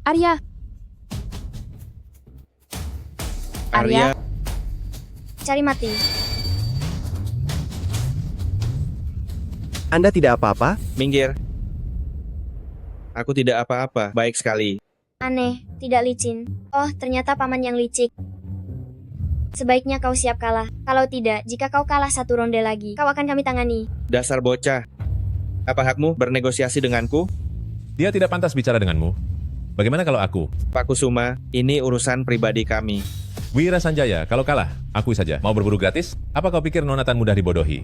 Arya, Arya, Cari mati. Anda tidak apa-apa? minggir. Aku tidak apa-apa, baik sekali. Aneh, tidak licin. Oh, ternyata paman yang licik. Sebaiknya kau siap kalah. Kalau tidak, jika kau kalah 1 ronde lagi, kau akan kami tangani. Dasar bocah. Apa hakmu bernegosiasi denganku? Dia tidak pantas bicara denganmu. Bagaimana kalau aku? Pak Kusuma, ini urusan pribadi kami. Wira Sanjaya, kalau kalah, akui saja. Mau berburu gratis? Apa kau pikir Nonatan mudah dibodohi?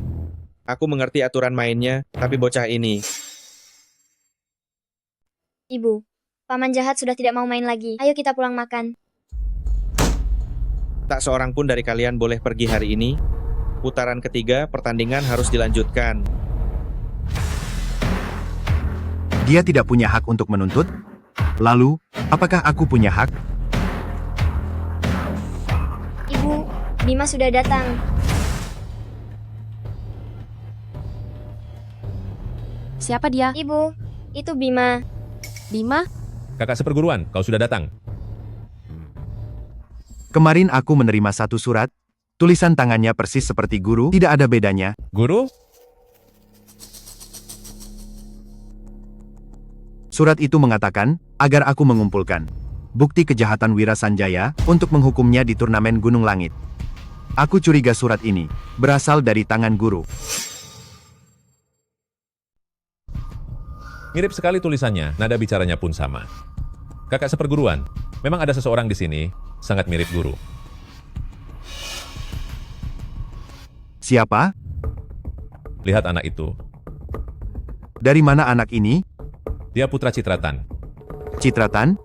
Aku mengerti aturan mainnya, tapi bocah ini. Ibu, paman jahat sudah tidak mau main lagi. Ayo kita pulang makan. Tak seorang pun dari kalian boleh pergi hari ini. Putaran ketiga, pertandingan harus dilanjutkan. Dia tidak punya hak untuk menuntut? Lalu, apakah aku punya hak? Ibu, Bima sudah datang. siapa dia? Ibu, itu Bima. Bima? Kakak seperguruan, kau sudah datang. Kemarin aku menerima satu surat. Tulisan tangannya persis seperti guru, tidak ada bedanya. Guru? Surat itu mengatakan, agar aku mengumpulkan bukti kejahatan Wira Sanjaya untuk menghukumnya di turnamen Gunung Langit. Aku curiga surat ini berasal dari tangan guru. Mirip sekali tulisannya, nada bicaranya pun sama. Kakak seperguruan, memang ada seseorang di sini, sangat mirip guru. Siapa? Lihat anak itu. Dari mana anak ini? Dia putra Citratan. Citratan?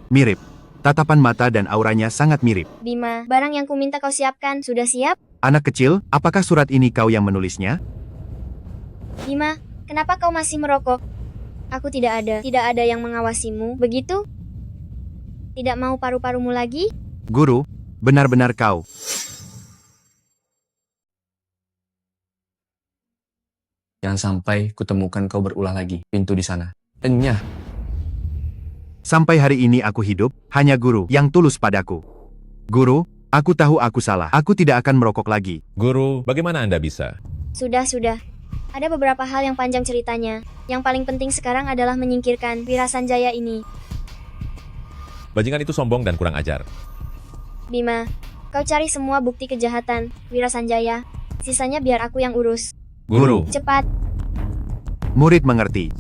Mirip. Tatapan mata dan auranya sangat mirip. Bima, barang yang kuminta kau siapkan, sudah siap? Anak kecil, apakah surat ini kau yang menulisnya? Bima, kenapa kau masih merokok? Aku tidak ada yang mengawasimu, begitu? Tidak mau paru-parumu lagi? Guru, benar-benar kau. Jangan sampai kutemukan kau berulah lagi. Pintu di sana. Enyah. Sampai hari ini aku hidup, hanya guru yang tulus padaku. Guru, aku tahu aku salah. Aku tidak akan merokok lagi. Guru, bagaimana Anda bisa? Sudah. Ada beberapa hal yang panjang ceritanya. Yang paling penting sekarang adalah menyingkirkan Wira Sanjaya ini. Bajingan itu sombong dan kurang ajar. Bima, kau cari semua bukti kejahatan Wira Sanjaya. Sisanya biar aku yang urus. Guru. Cepat. Murid mengerti.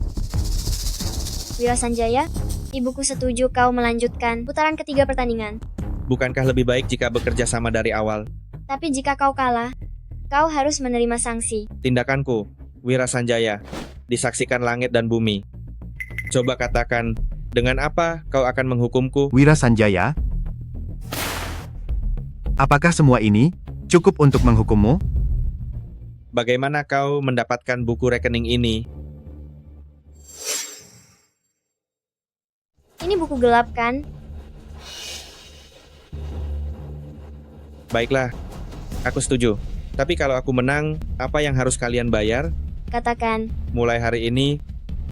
Wira Sanjaya, ibuku setuju kau melanjutkan putaran ketiga pertandingan. Bukankah lebih baik jika bekerja sama dari awal? Tapi jika kau kalah, kau harus menerima sanksi. Tindakanku, Wira Sanjaya, disaksikan langit dan bumi. Coba katakan, dengan apa kau akan menghukumku? Wira Sanjaya? Apakah semua ini cukup untuk menghukummu? Bagaimana kau mendapatkan buku rekening ini? Ini buku gelap kan? Baiklah, aku setuju. Tapi kalau aku menang, apa yang harus kalian bayar? Katakan. Mulai hari ini,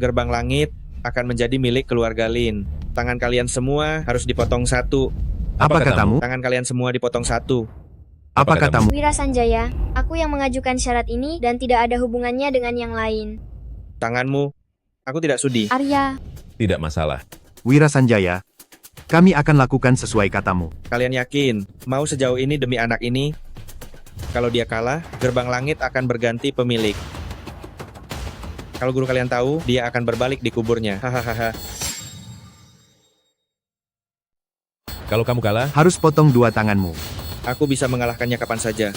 gerbang langit akan menjadi milik keluarga Lin. Tangan kalian semua harus dipotong satu. Apa katamu? Tangan kalian semua dipotong satu. Apa katamu? Wira Sanjaya, aku yang mengajukan syarat ini dan tidak ada hubungannya dengan yang lain. Tanganmu, aku tidak sudi. Arya. Tidak masalah. Wira Sanjaya, kami akan lakukan sesuai katamu. Kalian yakin, mau sejauh ini demi anak ini? Kalau dia kalah, gerbang langit akan berganti pemilik. Kalau guru kalian tahu, dia akan berbalik di kuburnya. Hahaha. Kalau kamu kalah, Harus potong dua tanganmu. Aku bisa mengalahkannya kapan saja.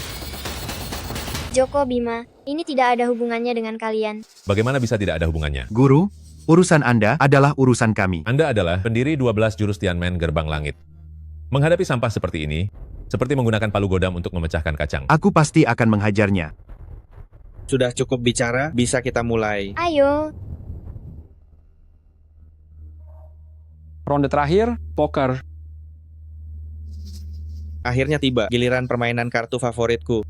Joko, Bima, ini tidak ada hubungannya dengan kalian. bagaimana bisa tidak ada hubungannya? Guru, urusan Anda adalah urusan kami. Anda adalah pendiri 12 jurus Tianmen Gerbang Langit. Menghadapi sampah seperti ini, seperti menggunakan palu godam untuk memecahkan kacang. Aku pasti akan menghajarnya. Sudah cukup bicara, bisa kita mulai. Ayo, Ronde terakhir, poker. Akhirnya tiba giliran permainan kartu favoritku.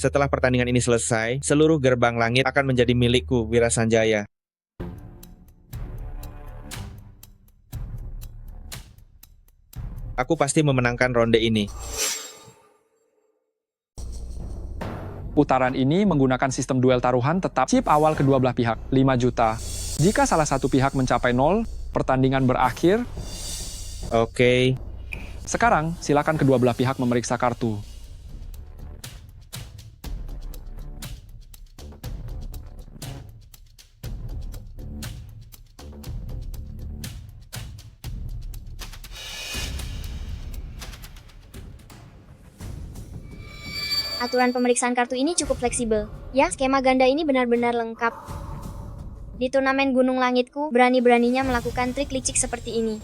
Setelah pertandingan ini selesai, seluruh gerbang langit akan menjadi milikku, Wira Sanjaya. Aku pasti memenangkan ronde ini. Putaran ini menggunakan sistem duel taruhan tetap chip awal kedua belah pihak, 5 juta. Jika salah satu pihak mencapai 0, pertandingan berakhir. Oke. Sekarang, silakan kedua belah pihak memeriksa kartu. aturan pemeriksaan kartu ini cukup fleksibel. Ya, skema ganda ini benar-benar lengkap. Di turnamen Gunung Langitku, berani-beraninya melakukan trik licik seperti ini.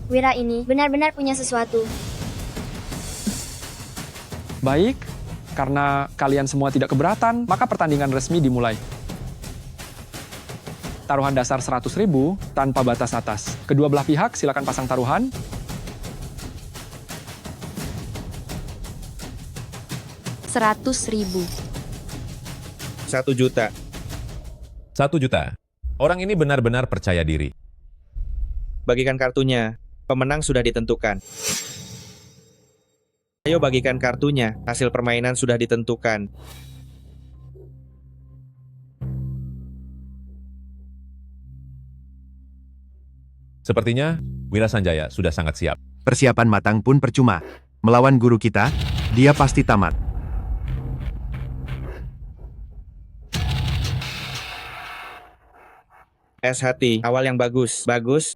Wira ini benar-benar punya sesuatu. Baik, karena kalian semua tidak keberatan, maka pertandingan resmi dimulai. Taruhan dasar 100.000 tanpa batas atas. Kedua belah pihak silakan pasang taruhan. Rp100.000. 1 juta. 1 juta. Orang ini benar-benar percaya diri. Bagikan kartunya. Pemenang sudah ditentukan. Ayo bagikan kartunya. Hasil permainan sudah ditentukan. Sepertinya, Wira Sanjaya sudah sangat siap. Persiapan matang pun percuma. Melawan guru kita, dia pasti tamat. Es hati, awal yang bagus. Bagus.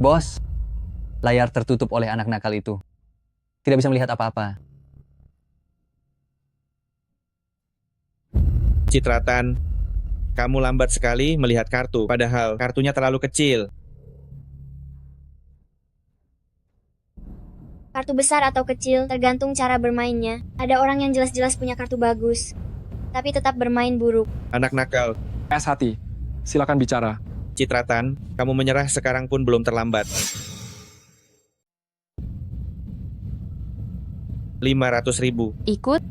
Bos, layar tertutup oleh anak nakal itu. Tidak bisa melihat apa-apa. Citratan, kamu lambat sekali melihat kartu, padahal kartunya terlalu kecil. Kartu besar atau kecil, tergantung cara bermainnya. Ada orang yang jelas-jelas punya kartu bagus, tapi tetap bermain buruk. Anak nakal. Es hati, silakan bicara. Citratan, kamu menyerah sekarang pun belum terlambat. 500.000. Ikut.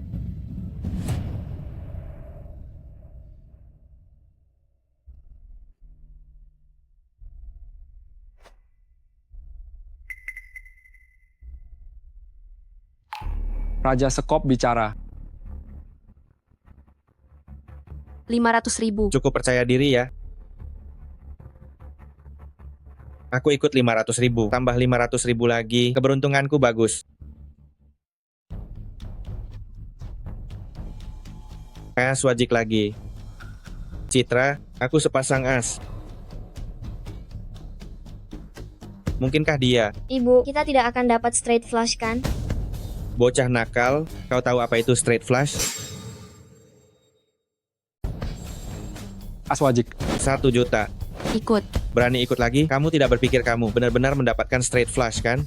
Raja Sekop bicara. 500.000. Cukup percaya diri ya. Aku ikut 500.000, tambah 500.000 lagi, keberuntunganku bagus. As wajik lagi. Citra, aku sepasang as. Mungkinkah dia? Ibu, kita tidak akan dapat straight flush kan? Bocah nakal, kau tahu apa itu straight flush? As wajik. 1 juta. Ikut. Berani ikut lagi? Kamu tidak berpikir kamu benar-benar mendapatkan straight flush kan?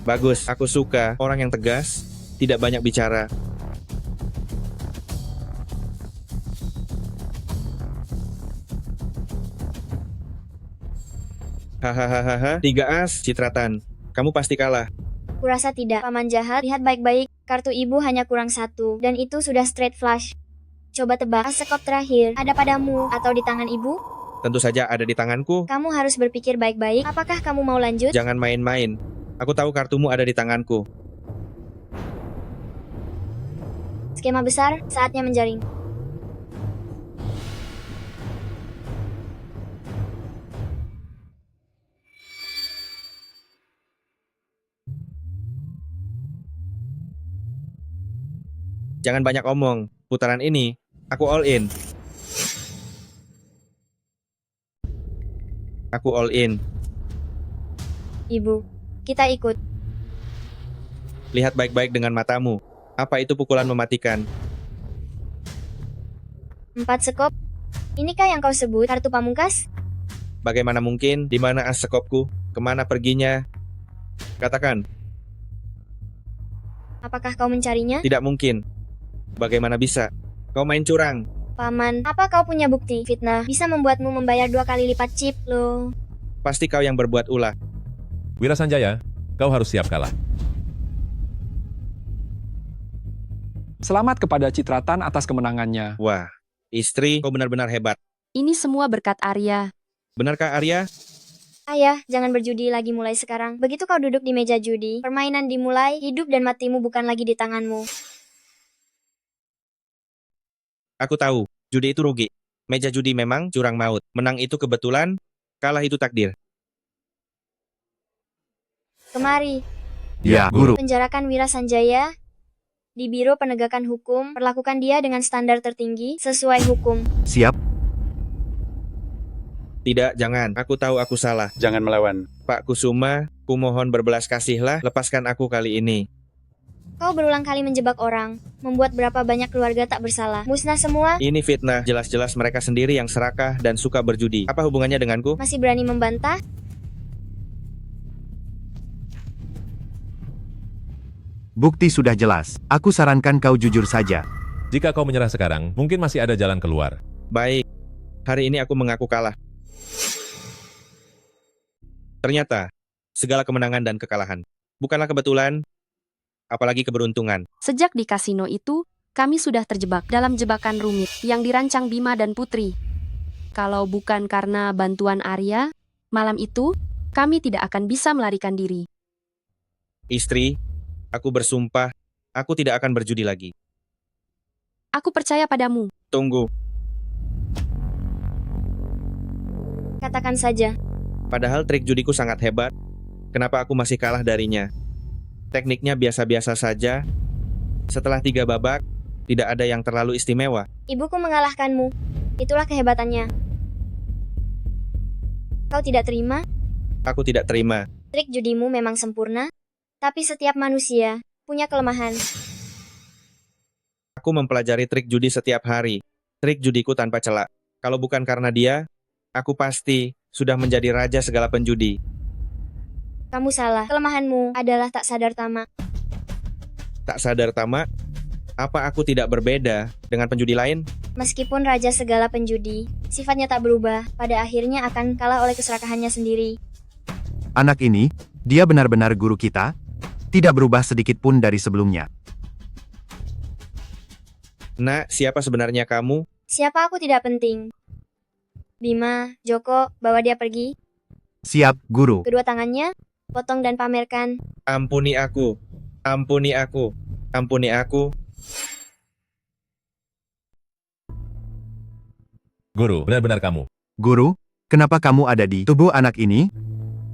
Bagus, aku suka orang yang tegas, tidak banyak bicara. Hahaha, 3 as, Citratan. Kamu pasti kalah. Kurasa tidak, Paman Jahat. Lihat baik-baik, kartu ibu hanya kurang 1, dan itu sudah straight flush. Coba tebak, as sekop terakhir, ada padamu atau di tangan ibu? Tentu saja ada di tanganku. Kamu harus berpikir baik-baik, apakah kamu mau lanjut? Jangan main-main. Aku tahu kartumu ada di tanganku. Skema besar, saatnya menjaring. Jangan banyak omong. Putaran ini, aku all in. Aku all in. Ibu, kita ikut. Lihat baik-baik dengan matamu. Apa itu pukulan mematikan? 4 sekop. Inikah yang kau sebut kartu pamungkas? Bagaimana mungkin? Di mana as sekopku? Kemana perginya? Katakan. Apakah kau mencarinya? Tidak mungkin. Bagaimana bisa? Kau main curang. Paman, apa kau punya bukti? Fitnah bisa membuatmu membayar 2 kali lipat chip loh. Pasti kau yang berbuat ulah. Wira Sanjaya, kau harus siap kalah. Selamat kepada Citratan atas kemenangannya. Wah, istri, kau benar-benar hebat. Ini semua berkat Arya. Benarkah Arya? Ayah, jangan berjudi lagi mulai sekarang. Begitu kau duduk di meja judi, permainan dimulai, hidup dan matimu bukan lagi di tanganmu. Aku tahu, judi itu rugi. Meja judi memang jurang maut. Menang itu kebetulan, kalah itu takdir. Kemari, Ya, Guru. penjarakan Wira Sanjaya. Di Biro Penegakan Hukum, perlakukan dia dengan standar tertinggi, sesuai hukum. Siap. Tidak, jangan. Aku tahu aku salah. Jangan melawan. Pak Kusuma, kumohon berbelas kasihlah, lepaskan aku kali ini. Kau berulang kali menjebak orang, membuat berapa banyak keluarga tak bersalah. Musnah semua, Ini fitnah, jelas-jelas mereka sendiri yang serakah dan suka berjudi. Apa hubungannya denganku? masih berani membantah? Bukti sudah jelas. Aku sarankan kau jujur saja. Jika kau menyerah sekarang, mungkin masih ada jalan keluar. Baik, hari ini aku mengaku kalah. Ternyata, segala kemenangan dan kekalahan bukanlah kebetulan, apalagi keberuntungan. Sejak di kasino itu, kami sudah terjebak dalam jebakan rumit yang dirancang Bima dan Putri. Kalau bukan karena bantuan Arya, malam itu, kami tidak akan bisa melarikan diri. Istri, aku bersumpah, aku tidak akan berjudi lagi. Aku percaya padamu. Tunggu, Katakan saja. padahal trik judiku sangat hebat. Kenapa aku masih kalah darinya? Tekniknya biasa-biasa saja. Setelah 3 babak, tidak ada yang terlalu istimewa. Ibuku mengalahkanmu. Itulah kehebatannya. Kau tidak terima? Aku tidak terima. Trik judimu memang sempurna, tapi setiap manusia punya kelemahan. Aku mempelajari trik judi setiap hari. Trik judiku tanpa celak. Kalau bukan karena dia, aku pasti sudah menjadi raja segala penjudi. Kamu salah. Kelemahanmu adalah tak sadar tamak. Tak sadar tamak, apa aku tidak berbeda dengan penjudi lain? Meskipun raja segala penjudi, sifatnya tak berubah, pada akhirnya akan kalah oleh keserakahannya sendiri. Anak ini, dia benar-benar guru kita. Tidak berubah sedikit pun dari sebelumnya. Nak, siapa sebenarnya kamu? Siapa aku tidak penting. Bima, Joko, bawa dia pergi. Siap, Guru. Kedua tangannya, potong dan pamerkan. Ampuni aku. Ampuni aku. Ampuni aku. Guru, benar-benar kamu. Guru, kenapa kamu ada di tubuh anak ini?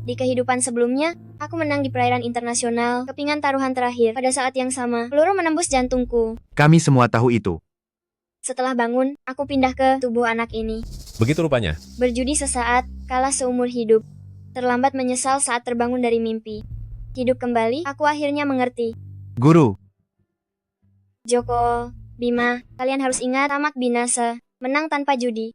Di kehidupan sebelumnya, aku menang di perairan internasional, kepingan taruhan terakhir. Pada saat yang sama, peluru menembus jantungku. Kami semua tahu itu. Setelah bangun, aku pindah ke tubuh anak ini. Begitu rupanya. Berjudi sesaat, kalah seumur hidup. Terlambat menyesal saat terbangun dari mimpi. Hidup kembali, aku akhirnya mengerti. Guru, Joko, Bima, kalian harus ingat tamak binasa, menang tanpa judi.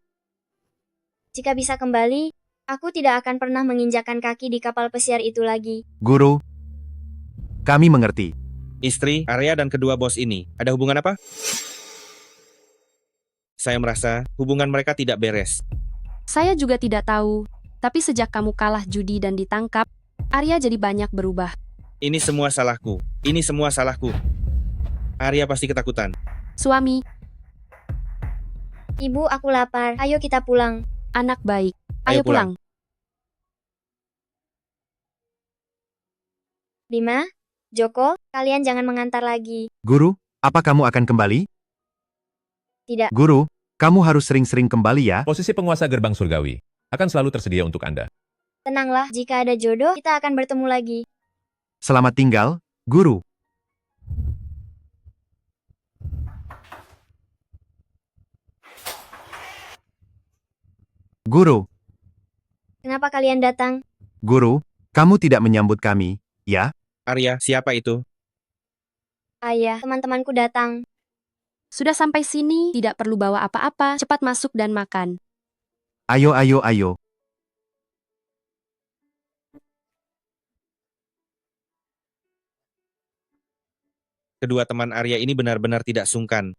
Jika bisa kembali, aku tidak akan pernah menginjakkan kaki di kapal pesiar itu lagi. Guru. Kami mengerti. Istri, Arya dan kedua bos ini, ada hubungan apa? Saya merasa hubungan mereka tidak beres. Saya juga tidak tahu, tapi sejak kamu kalah judi dan ditangkap, Arya jadi banyak berubah. Ini semua salahku. Ini semua salahku. Arya pasti ketakutan. Suami, Ibu, aku lapar. Ayo kita pulang. anak baik. Ayo Ayo pulang. Bima, Joko, kalian jangan mengantar lagi. Guru, apa kamu akan kembali? Tidak. Guru, kamu harus sering-sering kembali ya. Posisi penguasa gerbang surgawi akan selalu tersedia untuk Anda. Tenanglah, jika ada jodoh, kita akan bertemu lagi. Selamat tinggal, Guru. Guru, Kenapa kalian datang? guru, kamu tidak menyambut kami, ya? Arya, siapa itu? Ayah, teman-temanku datang. Sudah sampai sini, tidak perlu bawa apa-apa, cepat masuk dan makan. Ayo, ayo, ayo. Kedua teman Arya ini benar-benar tidak sungkan.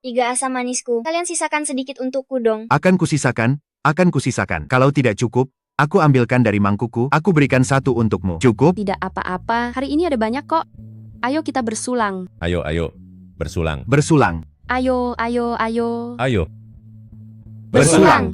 3 asam manisku. Kalian sisakan sedikit untukku dong. Akan kusisakan. Kalau tidak cukup, aku ambilkan dari mangkuku, aku berikan 1 untukmu. Cukup? Tidak apa-apa, hari ini ada banyak kok. Ayo kita bersulang. Ayo, ayo. Bersulang. Bersulang. Ayo, ayo, ayo. Ayo. Bersulang.